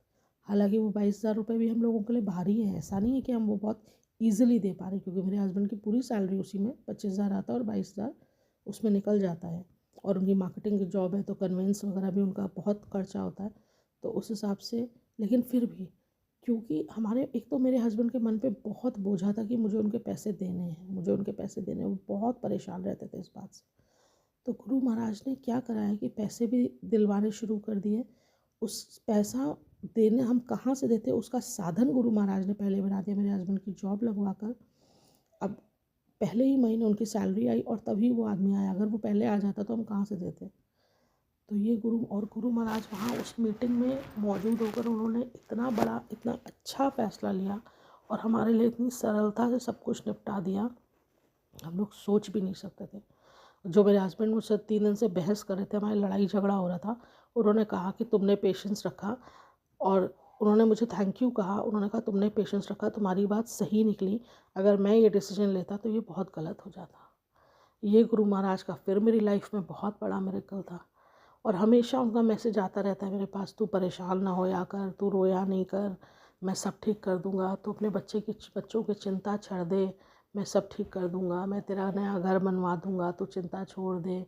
हालांकि वो 22,000 रुपये भी हम लोगों के लिए भारी है, ऐसा नहीं है कि हम वो बहुत ईजिली दे पा रहे, क्योंकि मेरे हस्बैंड की पूरी सैलरी उसी में 25,000 आता है, और 22,000 उसमें निकल जाता है, और उनकी मार्केटिंग की जॉब है, तो कन्वेंस वगैरह भी उनका बहुत खर्चा होता है, तो उस हिसाब से। लेकिन फिर भी, क्योंकि हमारे, एक तो मेरे हस्बैंड के मन पे बहुत बोझा था कि मुझे उनके पैसे देने हैं, मुझे उनके पैसे देने हैं, वो बहुत परेशान रहते थे इस बात से। तो गुरु महाराज ने क्या करा है कि पैसे भी दिलवाने शुरू कर दिए। उस पैसा देने हम कहाँ से देते, उसका साधन गुरु महाराज ने पहले बना दिया, मेरे हस्बैंड की जॉब लगवा कर। अब पहले ही महीने उनकी सैलरी आई, और तभी वो आदमी आया। अगर वो पहले आ जाता तो हम कहाँ से देते। तो ये गुरु महाराज वहाँ उस मीटिंग में मौजूद होकर उन्होंने इतना बड़ा, इतना अच्छा फ़ैसला लिया, और हमारे लिए इतनी सरलता से सब कुछ निपटा दिया, हम लोग सोच भी नहीं सकते थे। जो मेरे हस्बैंड मुझसे 3 दिन से बहस कर रहे थे, हमारी लड़ाई झगड़ा हो रहा था, उन्होंने कहा कि तुमने पेशेंस रखा, और उन्होंने मुझे थैंक यू कहा। उन्होंने कहा तुमने पेशेंस रखा, तुम्हारी बात सही निकली, अगर मैं ये डिसीजन लेता तो ये बहुत गलत हो जाता। ये गुरु महाराज का फिर मेरी लाइफ में बहुत बड़ा मिरेकल था, और हमेशा उनका मैसेज आता रहता है मेरे पास, तू परेशान ना होया कर, तू रोया नहीं कर, मैं सब ठीक कर दूंगा, तू अपने बच्चों की चिंता छोड़ दे, मैं सब ठीक कर दूँगा, मैं तेरा नया घर बनवा दूँगा, तू चिंता छोड़ दे।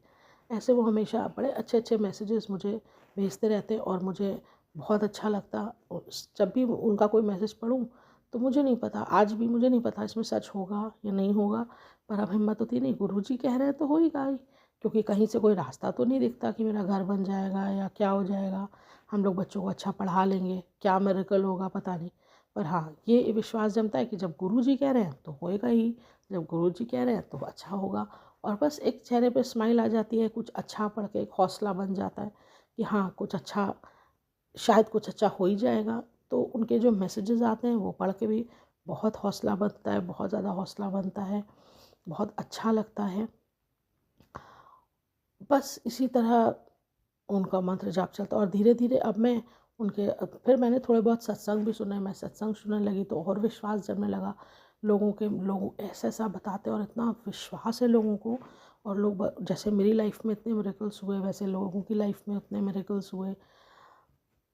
ऐसे वो हमेशा बड़े अच्छे-अच्छे मैसेजेस मुझे भेजते रहते और मुझे बहुत अच्छा लगता। और जब भी उनका कोई मैसेज पढूँ तो मुझे नहीं पता, आज भी मुझे नहीं पता इसमें सच होगा या नहीं होगा, पर अब हिम्मत होती नहीं, गुरुजी कह रहे हैं तो होएगा ही, क्योंकि कहीं से कोई रास्ता तो नहीं दिखता कि मेरा घर बन जाएगा या क्या हो जाएगा, हम लोग बच्चों को अच्छा पढ़ा लेंगे, क्या मिरेकल होगा पता नहीं। पर हाँ, ये विश्वास जमता है कि जब गुरुजी कह रहे हैं तो होएगा ही, जब गुरुजी कह रहे हैं तो अच्छा होगा। और बस एक चेहरे पे स्माइल आ जाती है, कुछ अच्छा पढ़ के एक हौसला बन जाता है कि हाँ, कुछ अच्छा, शायद कुछ अच्छा हो ही जाएगा। तो उनके जो मैसेजेस आते हैं वो पढ़ के भी बहुत हौसला बनता है, बहुत ज़्यादा हौसला बनता है, बहुत अच्छा लगता है। बस इसी तरह उनका मंत्र जाप चलता और धीरे-धीरे अब मैं उनके फिर मैंने थोड़े बहुत सत्संग भी सुने, मैं सत्संग सुनने लगी तो और विश्वास जमने लगा। लोग ऐसा-ऐसा बताते हैं और इतना विश्वास है लोगों को, और लोग जैसे मेरी लाइफ में इतने मिरेकल्स हुए वैसे लोगों की लाइफ में उतने मिरेकल्स हुए,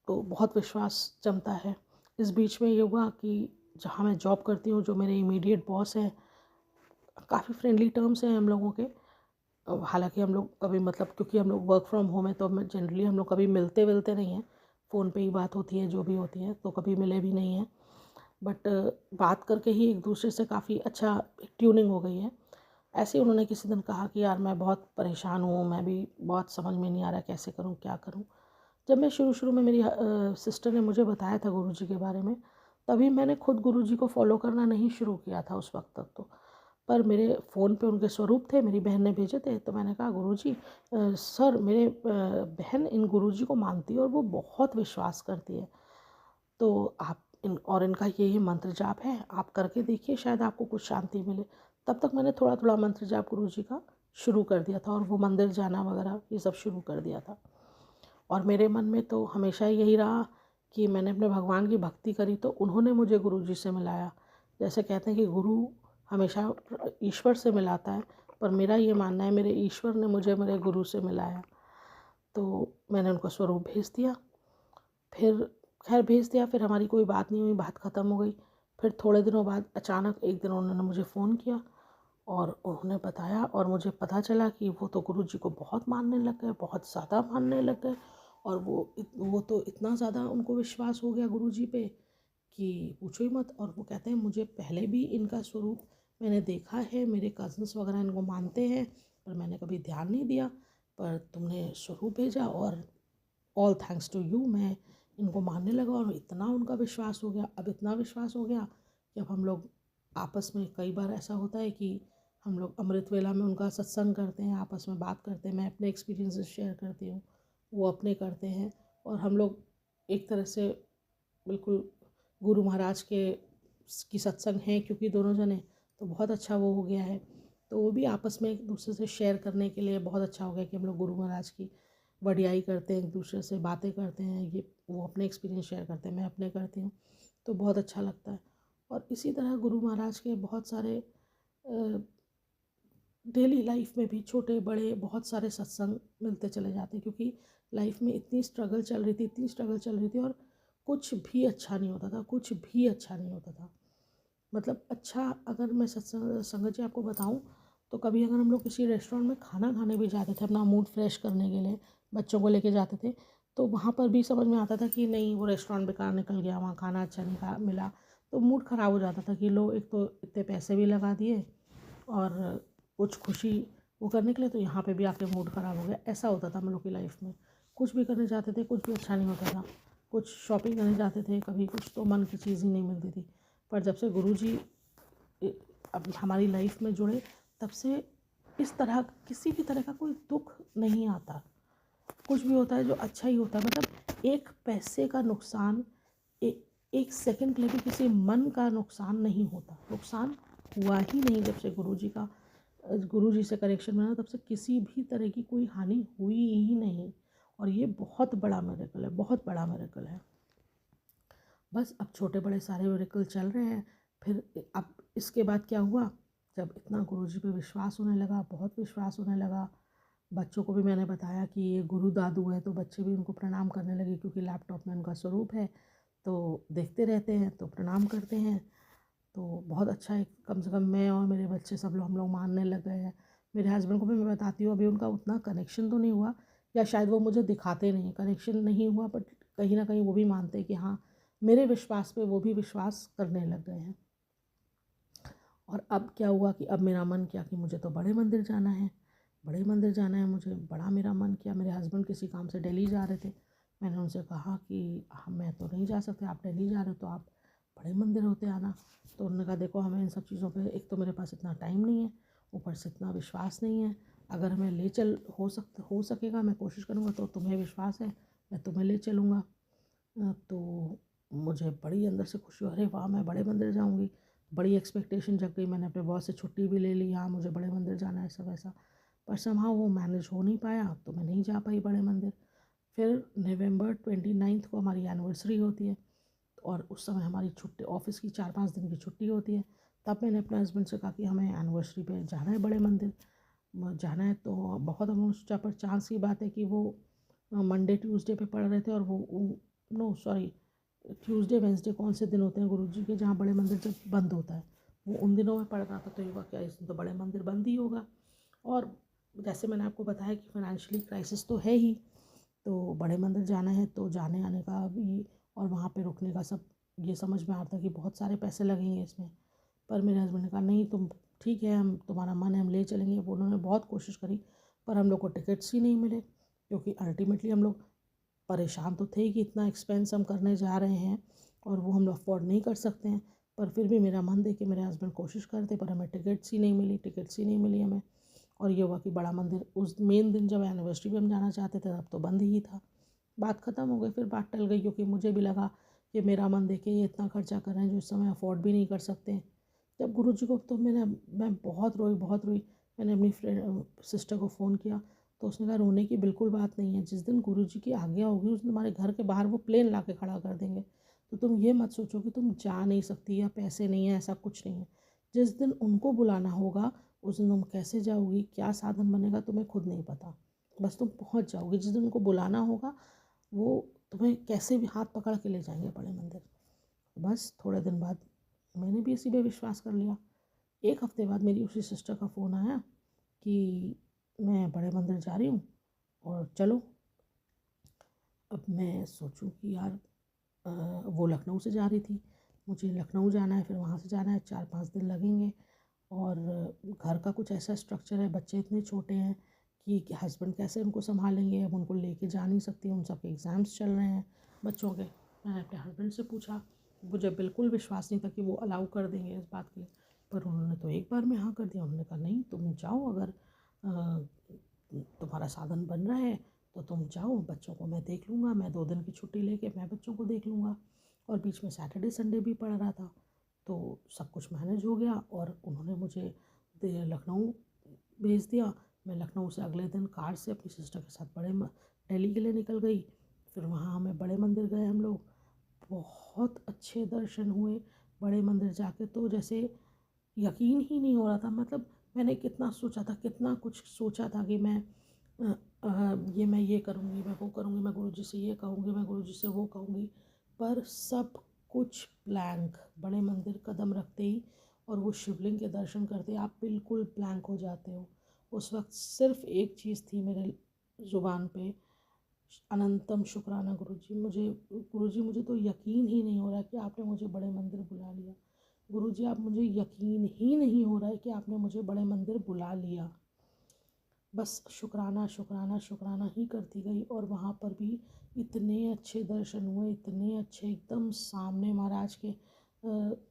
तो बहुत विश्वास जमता है। इस बीच में ये हुआ कि जहाँ मैं जॉब करती हूँ, जो मेरे इमीडिएट बॉस हैं, काफ़ी फ्रेंडली टर्म्स हैं हम लोगों के। हालाँकि हम लोग कभी, मतलब क्योंकि हम लोग वर्क फ्रॉम होम है तो हम जनरली हम लोग कभी मिलते-विलते नहीं हैं। फ़ोन पे ही बात होती है, जो भी होती है, तो कभी मिले भी नहीं हैं। बट बात करके ही एक-दूसरे से काफ़ी अच्छा एक ट्यूनिंग हो गई है। ऐसे ही उन्होंने किसी दिन कहा कि यार मैं बहुत परेशान हूँ, मैं भी बहुत समझ में नहीं आ रहा कैसे करूँ, क्या करूँ? जब मैं शुरू-शुरू में मेरी सिस्टर ने मुझे बताया था गुरुजी के बारे में, तभी मैंने खुद गुरुजी को फ़ॉलो करना नहीं शुरू किया था उस वक़्त तक तो। पर मेरे फ़ोन पे उनके स्वरूप थे, मेरी बहन ने भेजे थे, तो मैंने कहा गुरुजी, सर मेरे बहन इन गुरुजी को मानती है और वो बहुत विश्वास करती है। तो आप इनका ये मंत्र जाप है, आप करके देखिए, शायद आपको कुछ शांति मिले। तब तक मैंने थोड़ा-थोड़ा मंत्र जाप गुरुजी का शुरू कर दिया था और वो मंदिर जाना वगैरह ये सब शुरू कर दिया था। और मेरे मन में तो हमेशा यही रहा कि मैंने अपने भगवान की भक्ति करी तो उन्होंने मुझे गुरुजी से मिलाया। जैसे कहते हैं कि गुरु हमेशा ईश्वर से मिलाता है, पर मेरा ये मानना है मेरे ईश्वर ने मुझे मेरे गुरु से मिलाया। तो मैंने उनको स्वरूप भेज दिया। फिर खैर भेज दिया, फिर हमारी कोई बात नहीं हुई, बात ख़त्म हो गई। फिर थोड़े दिनों बाद अचानक एक दिन उन्होंने मुझे फ़ोन किया और उन्होंने बताया और मुझे पता चला कि वो तो गुरुजी को बहुत मानने लग गए, बहुत ज़्यादा मानने लग गए। और वो तो इतना ज़्यादा उनको विश्वास हो गया गुरुजी पे कि पूछो ही मत। और वो कहते हैं मुझे पहले भी इनका स्वरूप मैंने देखा है, मेरे कज़न्स वगैरह इनको मानते हैं, पर मैंने कभी ध्यान नहीं दिया, पर तुमने स्वरूप भेजा और ऑल थैंक्स टू यू मैं इनको मानने लगा और इतना उनका विश्वास हो गया, अब इतना विश्वास हो गया कि अब हम लोग आपस में, कई बार ऐसा होता है कि हम लोग अमृत वेला में उनका सत्संग करते हैं, आपस में बात करते हैं, मैं अपने एक्सपीरियंसेस शेयर करती हूँ, वो अपने करते हैं, और हम लोग एक तरह से बिल्कुल गुरु महाराज के की सत्संग हैं क्योंकि दोनों जने, तो बहुत अच्छा वो हो गया है। तो वो भी आपस में एक दूसरे से शेयर करने के लिए बहुत अच्छा हो गया कि हम लोग गुरु महाराज की वडियाई करते हैं, एक दूसरे से बातें करते हैं, ये वो अपने एक्सपीरियंस शेयर करते हैं, मैं अपने करती हूँ, तो बहुत अच्छा लगता है। और इसी तरह गुरु महाराज के बहुत सारे डेली लाइफ में भी छोटे बड़े बहुत सारे सत्संग मिलते चले जाते हैं, क्योंकि लाइफ में इतनी स्ट्रगल चल रही थी, इतनी स्ट्रगल चल रही थी, और कुछ भी अच्छा नहीं होता था, कुछ भी अच्छा नहीं होता था। मतलब अच्छा, अगर मैं सत्संग संगत जी आपको बताऊं, तो कभी अगर हम लोग किसी रेस्टोरेंट में खाना खाने भी जाते थे अपना मूड फ्रेश करने के लिए, बच्चों को लेके जाते थे, तो वहाँ पर भी समझ में आता था कि नहीं वो रेस्टोरेंट बेकार निकल गया, वहाँ खाना अच्छा नहीं मिला, तो मूड ख़राब हो जाता था कि लो एक तो इतने पैसे भी लगा दिए और कुछ खुशी वो करने के लिए, तो यहाँ पे भी आके मूड ख़राब हो गया। ऐसा होता था हम लोग की लाइफ में, कुछ भी करने जाते थे कुछ भी अच्छा नहीं होता था, कुछ शॉपिंग करने जाते थे कभी कुछ, तो मन की चीज़ ही नहीं मिलती थी। पर जब से गुरुजी अब हमारी लाइफ में जुड़े, तब से इस तरह किसी भी तरह का कोई दुख नहीं आता। कुछ भी होता है जो अच्छा ही होता है, मतलब एक पैसे का नुकसान, एक सेकंड के लिए भी किसी मन का नुकसान नहीं होता, नुकसान हुआ ही नहीं जब से गुरुजी से कनेक्शन बना, तब से किसी भी तरह की कोई हानि हुई ही नहीं। और ये बहुत बड़ा मिरेकल है, बहुत बड़ा मिरेकल है। बस अब छोटे बड़े सारे मिरेकल चल रहे हैं। फिर अब इसके बाद क्या हुआ, जब इतना गुरुजी पे विश्वास होने लगा, बहुत विश्वास होने लगा, बच्चों को भी मैंने बताया कि ये गुरु दादू है, तो बच्चे भी उनको प्रणाम करने लगे, क्योंकि लैपटॉप में उनका स्वरूप है तो देखते रहते हैं तो प्रणाम करते हैं। तो बहुत अच्छा है, कम से कम मैं और मेरे बच्चे सब लोग हम लोग मानने लग गए हैं। मेरे हस्बैंड को भी मैं बताती हूँ, अभी उनका उतना कनेक्शन तो नहीं हुआ, या शायद वो मुझे दिखाते नहीं, कनेक्शन नहीं हुआ, बट कहीं ना कहीं वो भी मानते हैं कि हाँ, मेरे विश्वास पे वो भी विश्वास करने लग गए हैं। और अब क्या हुआ कि अब मेरा मन किया कि मुझे तो बड़े मंदिर जाना है, बड़े मंदिर जाना है मुझे, बड़ा मेरा मन किया। मेरे हस्बैंड किसी काम से दिल्ली जा रहे थे, मैंने उनसे कहा कि मैं तो नहीं जा सकते, आप दिल्ली जा रहे हो तो आप बड़े मंदिर होते आना। तो उन्होंने कहा देखो, हमें इन सब चीज़ों पे एक तो मेरे पास इतना टाइम नहीं है, ऊपर से इतना विश्वास नहीं है। अगर हमें ले चल हो सकेगा, मैं कोशिश करूँगा, तो तुम्हें विश्वास है मैं तुम्हें ले चलूँगा। तो मुझे बड़ी अंदर से खुशी हुई, अरे वाह, मैं बड़े मंदिर जाऊँगी। बड़ी एक्सपेक्टेशन जग गई, मैंने अपने बॉस से छुट्टी भी ले ली, हाँ मुझे बड़े मंदिर जाना है, ऐसा वैसा। पर समहाउ वो मैनेज हो नहीं पाया, तो मैं नहीं जा पाई बड़े मंदिर। फिर नवंबर 29 को हमारी एनिवर्सरी होती है, और उस समय हमारी छुट्टी, ऑफिस की 4-5 दिन की छुट्टी होती है। तब मैंने अपने हस्बैंड से कहा कि हमें एनिवर्सरी पे जाना है बड़े मंदिर, जाना है। तो बहुत हम लोगों ने सोचा, पर चांस की बात है कि वो मंडे ट्यूसडे पे पड़ रहे थे, और वो नो सॉरी, ट्यूसडे वेंसडे कौन से दिन होते हैं गुरुजी के जहाँ बड़े मंदिर जब बंद होता है, वो उन दिनों में पड़ रहा था। तो ये हुआ क्या, इस दिन तो बड़े मंदिर बंद ही होगा। और जैसे मैंने आपको बताया कि फाइनेंशियली क्राइसिस तो है ही, तो बड़े मंदिर जाना है, तो जाने आने का भी और वहाँ पे रुकने का सब ये समझ में आता है कि बहुत सारे पैसे लगेंगे इसमें। पर मेरे हस्बैंड ने कहा नहीं, तुम ठीक है, हम तुम्हारा मन है, हम ले चलेंगे। वो उन्होंने बहुत कोशिश करी, पर हम लोग को टिकट्स ही नहीं मिले, क्योंकि अल्टीमेटली हम लोग परेशान तो थे कि इतना एक्सपेंस हम करने जा रहे हैं और वो हम लोग अफोर्ड नहीं कर सकते हैं। पर फिर भी मेरा मन देख के मेरे हस्बैंड कोशिश करते, पर हमें टिकट्स ही नहीं मिली हमें। और ये हुआ कि बड़ा मंदिर उस मेन दिन जब एनिवर्सरी पे हम जाना चाहते थे, तब तो बंद ही था। बात ख़त्म हो गई, फिर बात टल गई, क्योंकि मुझे भी लगा कि मेरा मन देख के ये इतना खर्चा कर रहे हैं जो इस समय अफोर्ड भी नहीं कर सकते। जब गुरुजी को, तो मैं बहुत रोई। मैंने अपनी फ्रेंड सिस्टर को फ़ोन किया, तो उसने कहा रोने की बिल्कुल बात नहीं है, जिस दिन गुरुजी की आज्ञा होगी उस दिन तुम्हारे घर के बाहर वो प्लेन ला के खड़ा कर देंगे। तो तुम ये मत सोचो कि तुम जा नहीं सकती या पैसे नहीं है, ऐसा कुछ नहीं है। जिस दिन उनको बुलाना होगा उस दिन तुम कैसे जाओगी, क्या साधन बनेगा, तुम्हें खुद नहीं पता। बस तुम पहुंच जाओगी, जिस दिन उनको बुलाना होगा वो तुम्हें कैसे भी हाथ पकड़ के ले जाएंगे बड़े मंदिर। बस थोड़े दिन बाद मैंने भी इसी पे विश्वास कर लिया। एक हफ्ते बाद मेरी उसी सिस्टर का फ़ोन आया कि मैं बड़े मंदिर जा रही हूँ और चलो। अब मैं सोचूं कि यार, वो लखनऊ से जा रही थी, मुझे लखनऊ जाना है, फिर वहाँ से जाना है, 4-5 दिन लगेंगे। और घर का कुछ ऐसा स्ट्रक्चर है, बच्चे इतने छोटे हैं कि हस्बैंड कैसे उनको संभालेंगे, अब उनको लेके जा नहीं सकती, उन सबके एग्ज़ाम्स चल रहे हैं बच्चों के। मैंने अपने हस्बैंड से पूछा, मुझे बिल्कुल विश्वास नहीं था कि वो अलाउ कर देंगे इस बात के लिए, पर उन्होंने तो एक बार में हाँ कर दिया। उन्होंने कहा नहीं, तुम जाओ, अगर तुम्हारा साधन बन रहा है तो तुम जाओ, बच्चों को मैं देख लूँगा, मैं 2 दिन की छुट्टी लेके मैं बच्चों को देख लूँगा। और बीच में सैटरडे संडे भी पड़ रहा था, तो सब कुछ मैनेज हो गया। और उन्होंने मुझे लखनऊ भेज दिया। मैं लखनऊ से अगले दिन कार से अपनी सिस्टर के साथ दिल्ली के लिए निकल गई। फिर वहाँ हमें बड़े मंदिर गए हम लोग, बहुत अच्छे दर्शन हुए। बड़े मंदिर जाके तो जैसे यकीन ही नहीं हो रहा था, मतलब मैंने कितना सोचा था, कितना कुछ सोचा था कि मैं ये करूँगी, मैं वो करूँगी, मैं गुरुजी से ये कहूँगी, मैं गुरुजी से वो कहूँगी, पर सब कुछ ब्लैंक। बड़े मंदिर कदम रखते ही और वो शिवलिंग के दर्शन करते ही आप बिल्कुल ब्लैंक हो जाते हो। उस वक्त सिर्फ एक चीज़ थी मेरे ज़ुबान पे, अनंतम शुक्राना गुरुजी, मुझे तो यकीन ही नहीं हो रहा कि आपने मुझे बड़े मंदिर बुला लिया। गुरुजी, आप मुझे यकीन ही नहीं हो रहा है कि आपने मुझे बड़े मंदिर बुला लिया। बस शुक्राना शुक्राना शुक्राना ही करती गई। और वहाँ पर भी इतने अच्छे दर्शन हुए, इतने अच्छे, एकदम सामने महाराज के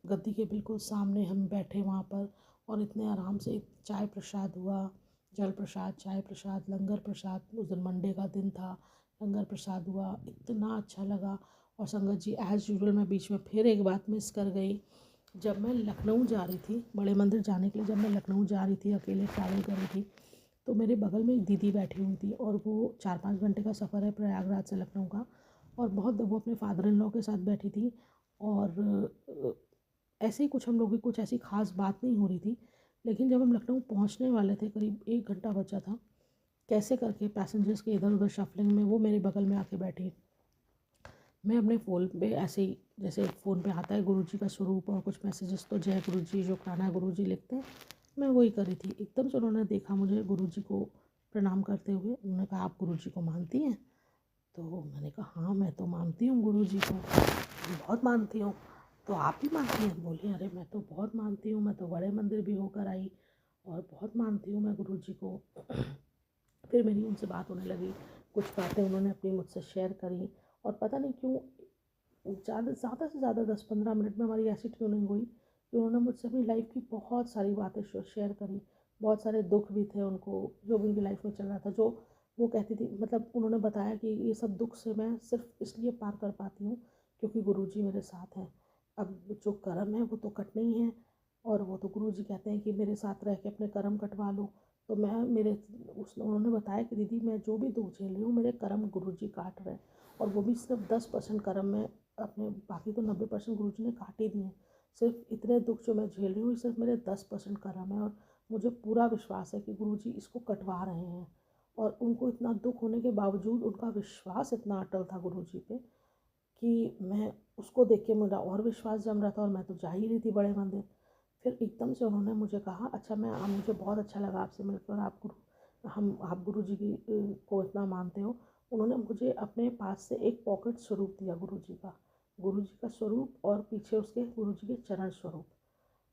गद्दी के बिल्कुल सामने हम बैठे वहाँ पर। और इतने आराम से चाय प्रसाद हुआ, जल प्रसाद, चाय प्रसाद, लंगर प्रसाद। उस दिन मंडे का दिन था, लंगर प्रसाद हुआ, इतना अच्छा लगा। और संगत जी, एज़ यूजुअल मैं बीच में फिर एक बात मिस कर गई। जब मैं लखनऊ जा रही थी बड़े मंदिर जाने के लिए, जब मैं लखनऊ जा रही थी, अकेले ट्रैवल कर रही थी, तो मेरे बगल में एक दीदी बैठी हुई थी, और वो 4-5 घंटे का सफ़र है प्रयागराज से लखनऊ का। और बहुत वो अपने फादर इन लॉ के साथ बैठी थी। और ऐसे ही कुछ हम लोग की कुछ ऐसी खास बात नहीं हो रही थी। लेकिन जब हम लखनऊ पहुंचने वाले थे, करीब 1 घंटा बचा था, कैसे करके पैसेंजर्स के इधर उधर शफलिंग में वो मेरे बगल में आके बैठी। मैं अपने फ़ोन पे ऐसे ही, जैसे फ़ोन पे आता है गुरुजी का स्वरूप और कुछ मैसेजेस, तो जय गुरुजी, शुक्राना गुरुजी लिखते हैं, मैं वही कर रही थी। एकदम से उन्होंने देखा मुझे गुरुजी को प्रणाम करते हुए। उन्होंने कहा, आप गुरुजी को मानती हैं? तो मैंने कहा, हाँ मैं तो मानती हूँ गुरुजी को, बहुत मानती हूँ। तो आप भी मानती हैं? बोली, अरे मैं तो बहुत मानती हूँ, मैं तो बड़े मंदिर भी होकर आई और बहुत मानती हूँ मैं गुरुजी को। फिर मेरी उनसे बात होने लगी, कुछ बातें उन्होंने अपनी मुझसे शेयर करी, और पता नहीं क्यों ज़्यादा से ज़्यादा 10-15 मिनट में हमारी ऐसी ट्यूनिंग हुई कि उन्होंने मुझसे अपनी लाइफ की बहुत सारी बातें शेयर करी। बहुत सारे दुख भी थे उनको, जो भी उनकी लाइफ में चल रहा था, जो वो कहती थी, मतलब उन्होंने बताया कि ये सब दुख से मैं सिर्फ इसलिए पार कर पाती हूँ क्योंकि गुरुजी मेरे साथ हैं। अब जो कर्म है वो तो कटने ही हैं, और वो तो गुरुजी कहते हैं कि मेरे साथ रह के अपने कर्म कटवा लो। तो मैं मेरे उस उन्होंने बताया कि दीदी, मैं जो भी दुख झेल रही हूँ मेरे कर्म गुरुजी काट रहे हैं, और वो भी सिर्फ 10% कर्म में अपने, बाकी तो 90% गुरुजी ने काट ही दिए हैं। सिर्फ इतने दुख जो मैं झेल रही हूँ सिर्फ मेरे 10% कर्म है, और मुझे पूरा विश्वास है कि गुरुजी इसको कटवा रहे हैं। और उनको इतना दुख होने के बावजूद उनका विश्वास इतना अटल था गुरुजी पे कि मैं उसको देख के मेरा और विश्वास जम रहा था, और मैं तो जा ही रही थी बड़े मंदिर। फिर एकदम से उन्होंने मुझे कहा, अच्छा मैं मुझे बहुत अच्छा लगा आपसे मिलकर, और आप गुरुजी की को इतना मानते हो। उन्होंने मुझे अपने पास से एक पॉकेट स्वरूप दिया गुरुजी का स्वरूप, और पीछे उसके गुरुजी के चरण स्वरूप।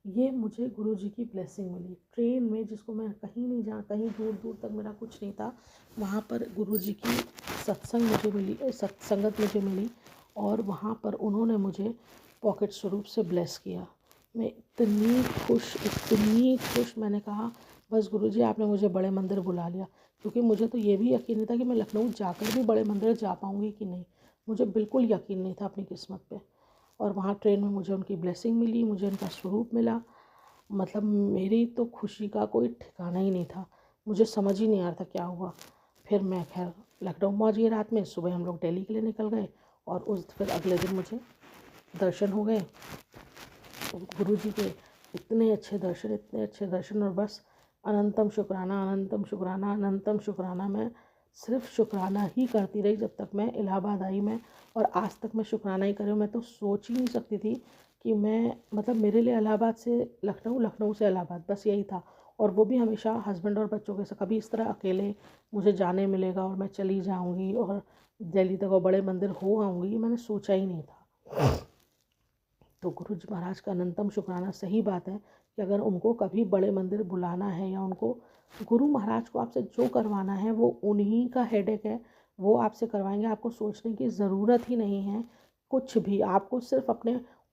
ये मुझे गुरुजी की ब्लेसिंग मिली ट्रेन में, जिसको मैं कहीं नहीं जा, कहीं दूर दूर तक मेरा कुछ नहीं था, वहाँ पर गुरुजी की सत्संगत मुझे मिली, और वहाँ पर उन्होंने मुझे पॉकेट स्वरूप से ब्लेस किया। मैं इतनी खुश, मैंने कहा, बस गुरुजी आपने मुझे बड़े मंदिर बुला लिया, क्योंकि मुझे तो ये भी यकीन नहीं था कि मैं लखनऊ जाकर भी बड़े मंदिर जा पाऊँगी कि नहीं। मुझे बिल्कुल यकीन नहीं था अपनी किस्मत पे। और वहाँ ट्रेन में मुझे उनकी ब्लेसिंग मिली, मुझे उनका स्वरूप मिला। मतलब मेरी तो खुशी का कोई ठिकाना ही नहीं था, मुझे समझ ही नहीं आ रहा था क्या हुआ। फिर मैं खैर लखनऊ पहुँच गई रात में, सुबह हम लोग दिल्ली के लिए निकल गए, और फिर अगले दिन मुझे दर्शन हो गए गुरुजी के। इतने अच्छे दर्शन, और बस अनंतम शुक्राना, अनंतम शुक्राना, अनंतम शुक्राना। मैं सिर्फ शुक्राना ही करती रही जब तक मैं इलाहाबाद आई। मैं और आज तक मैं शुक्राना ही कर रही हूँ। मैं तो सोच ही नहीं सकती थी कि मैं, मतलब मेरे लिए इलाहाबाद से लखनऊ, लखनऊ से इलाहाबाद, बस यही था। और वो भी हमेशा हस्बैंड और बच्चों के साथ, कभी इस तरह अकेले मुझे जाने मिलेगा और मैं चली जाऊँगी और दिल्ली तक और बड़े मंदिर हो आऊँगी, मैंने सोचा ही नहीं था। तो गुरु जी महाराज का अनंतम शुक्राना। सही बात है कि अगर उनको कभी बड़े मंदिर बुलाना है, या उनको गुरु महाराज को आपसे जो करवाना है वो उन्हीं का हेडेक है, वो आपसे करवाएंगे। आपको सोचने की ज़रूरत ही नहीं है कुछ भी। आपको सिर्फ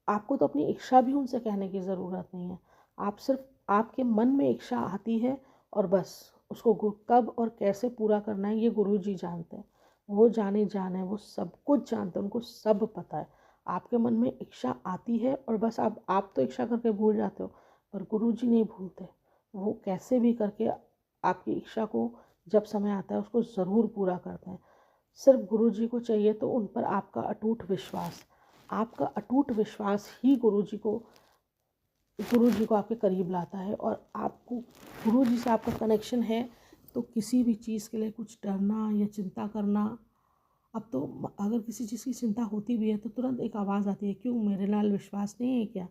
आपको तो अपनी इच्छा भी उनसे कहने की ज़रूरत नहीं है। आप सिर्फ, आपके मन में इच्छा आती है, और बस उसको कब और कैसे पूरा करना है ये गुरु जी जानते हैं। वो जाने वो सब कुछ जानते हैं, उनको सब पता है। आपके मन में इच्छा आती है, और बस आप तो इच्छा करके भूल जाते हो, पर गुरुजी नहीं भूलते। वो कैसे भी करके आपकी इच्छा को जब समय आता है उसको ज़रूर पूरा करते हैं। सिर्फ गुरुजी को चाहिए तो उन पर आपका अटूट विश्वास। आपका अटूट विश्वास ही गुरुजी को आपके करीब लाता है। और आपको गुरुजी से आपका कनेक्शन है तो किसी भी चीज़ के लिए कुछ डरना या चिंता करना, अब तो अगर किसी चीज़ की चिंता होती भी है तो तुरंत एक आवाज़ आती है, क्यों, मेरे नाल विश्वास नहीं है क्या?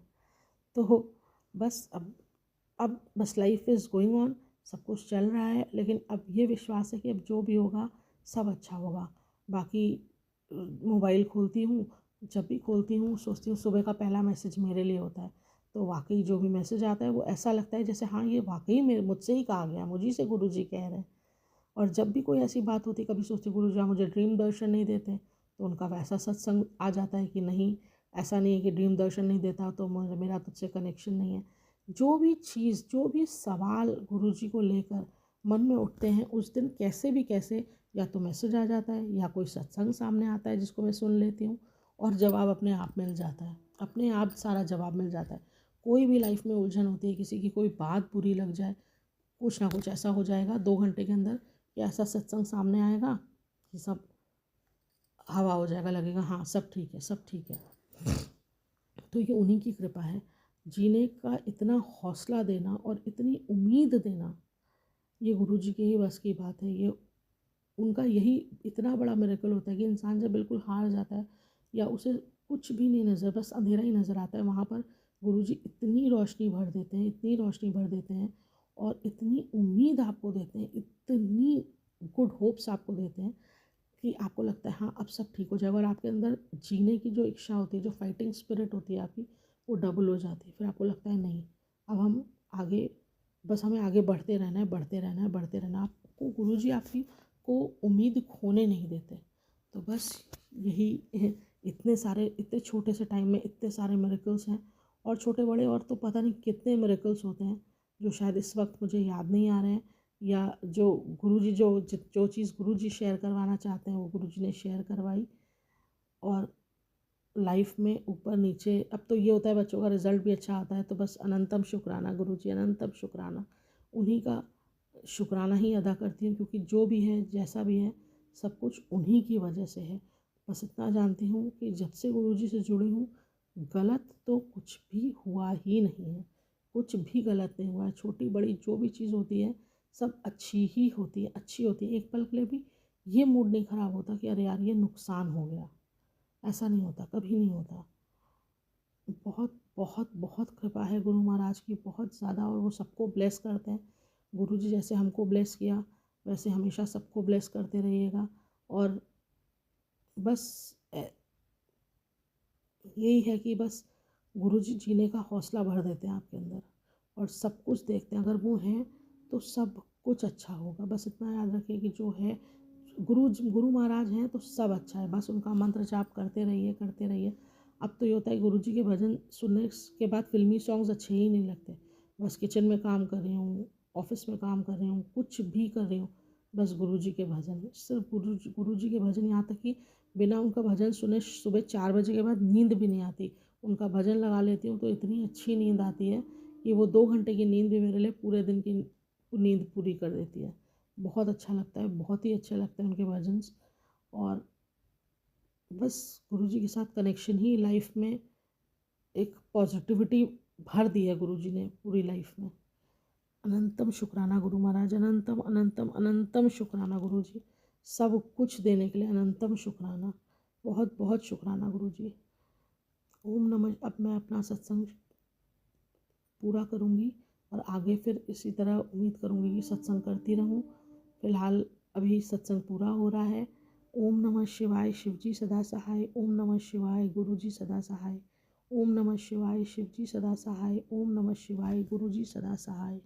तो बस अब बस लाइफ इज़ गोइंग ऑन, सब कुछ चल रहा है, लेकिन अब ये विश्वास है कि अब जो भी होगा सब अच्छा होगा। बाकी मोबाइल खोलती हूँ, जब भी खोलती हूँ सोचती हूँ सुबह का पहला मैसेज मेरे लिए होता है। तो वाकई जो भी मैसेज आता है वो ऐसा लगता है जैसे हाँ ये वाकई मेरे मुझसे ही कहा गया, मुझी से गुरुजी कह रहे हैं। और जब भी कोई ऐसी बात होती, कभी सोचती गुरु जी मुझे ड्रीम दर्शन नहीं देते, तो उनका वैसा सत्संग आ जाता है कि नहीं, ऐसा नहीं है कि ड्रीम दर्शन नहीं देता तो मेरा तुझसे कनेक्शन नहीं है। जो भी चीज़, जो भी सवाल गुरु जी को लेकर मन में उठते हैं, उस दिन कैसे भी कैसे या तो मैसेज आ जाता है या कोई सत्संग सामने आता है जिसको मैं सुन लेती हूँ, और जवाब अपने आप मिल जाता है, अपने आप सारा जवाब मिल जाता है। कोई भी लाइफ में उलझन होती है, किसी की कोई बात बुरी लग जाए, कुछ ना कुछ ऐसा हो जाएगा 2 घंटे के अंदर कि ऐसा सत्संग सामने आएगा कि सब हवा हो जाएगा, लगेगा हाँ सब ठीक है, सब ठीक है। तो ये उन्हीं की कृपा है। जीने का इतना हौसला देना और इतनी उम्मीद देना, ये गुरु जी के ही बस की बात है। ये उनका यही इतना बड़ा मिरेकल होता है कि इंसान जब बिल्कुल हार जाता है या उसे कुछ भी नहीं नज़र, बस अंधेरा ही नज़र आता है, वहाँ पर गुरुजी इतनी रोशनी भर देते हैं, इतनी रोशनी भर देते हैं और इतनी उम्मीद आपको देते हैं, इतनी गुड होप्स आपको देते हैं कि आपको लगता है हाँ अब सब ठीक हो जाएगा, और आपके अंदर जीने की जो इच्छा होती है, जो फाइटिंग स्पिरिट होती है आपकी, वो डबल हो जाती है। फिर आपको लगता है नहीं, अब हम आगे, बस हमें आगे बढ़ते रहना है, बढ़ते रहना है, बढ़ते रहना है। आपको गुरुजी आपकी को उम्मीद खोने नहीं देते। तो बस यही है, इतने सारे, इतने छोटे से टाइम में इतने सारे मिरेकल्स हैं, और छोटे बड़े और तो पता नहीं कितने मिरेकल्स होते हैं जो शायद इस वक्त मुझे याद नहीं आ रहे हैं, या जो गुरुजी जो चीज़ गुरुजी शेयर करवाना चाहते हैं वो गुरुजी ने शेयर करवाई। और लाइफ में ऊपर नीचे, अब तो ये होता है बच्चों का रिजल्ट भी अच्छा आता है तो बस अनंतम शुक्राना गुरुजी, अनंतम शुक्राना, उन्हीं का शुक्राना ही अदा करती हूँ, क्योंकि जो भी है जैसा भी है सब कुछ उन्हीं की वजह से है। बस इतना जानती हूँ कि जब से गुरुजी से जुड़ी हूँ, गलत तो कुछ भी हुआ ही नहीं है, कुछ भी गलत नहीं हुआ है। छोटी बड़ी जो भी चीज़ होती है सब अच्छी ही होती है, अच्छी होती है। एक पल के लिए भी ये मूड नहीं ख़राब होता कि अरे यार ये नुकसान हो गया, ऐसा नहीं होता, कभी नहीं होता। बहुत बहुत बहुत कृपा है गुरु महाराज की, बहुत ज़्यादा, और वो सबको ब्लेस करते हैं। गुरुजी जैसे हमको ब्लेस किया वैसे हमेशा सबको ब्लेस करते रहिएगा। और बस यही है कि बस गुरुजी जीने का हौसला भर देते हैं आपके अंदर, और सब कुछ देखते हैं, अगर वो हैं तो सब कुछ अच्छा होगा। बस इतना याद रखिए कि जो है गुरु महाराज हैं तो सब अच्छा है, बस उनका मंत्र जाप करते रहिए, करते रहिए। अब तो ये होता है गुरुजी के भजन सुनने के बाद फिल्मी सॉन्ग्स अच्छे ही नहीं लगते, बस किचन में काम कर रही हूँ, ऑफिस में काम कर रही हूँ, कुछ भी कर रही हूँ, बस गुरुजी के भजन, सिर्फ गुरुजी के भजन। यहाँ तक कि बिना उनका भजन सुने सुबह 4 बजे के बाद नींद भी नहीं आती, उनका भजन लगा लेती हूँ तो इतनी अच्छी नींद आती है कि वो 2 घंटे की नींद भी मेरे लिए पूरे दिन की नींद पूरी कर देती है। बहुत अच्छा लगता है, बहुत ही अच्छे लगते हैं उनके भजन। और बस गुरुजी के साथ कनेक्शन ही लाइफ में एक पॉजिटिविटी भर दी है गुरुजी ने पूरी लाइफ में। अनंतम शुक्राना गुरु महाराज, अनंतम अनंतम अनंतम शुक्राना गुरुजी, सब कुछ देने के लिए अनंतम शुक्राना, बहुत बहुत शुक्राना गुरुजी। ओम नमः। अब मैं अपना सत्संग पूरा करूँगी और आगे फिर इसी तरह उम्मीद करूँगी कि सत्संग करती रहूँ। फ़िलहाल अभी सत्संग पूरा हो रहा है। ओम नमः शिवाय, शिवजी सदा सहाय। ओम नमः शिवाय, गुरुजी सदा सहाय। ओम नमः शिवाय, शिवजी सदा सहाय। ओम नमः शिवाय, गुरुजी सदा सहाय।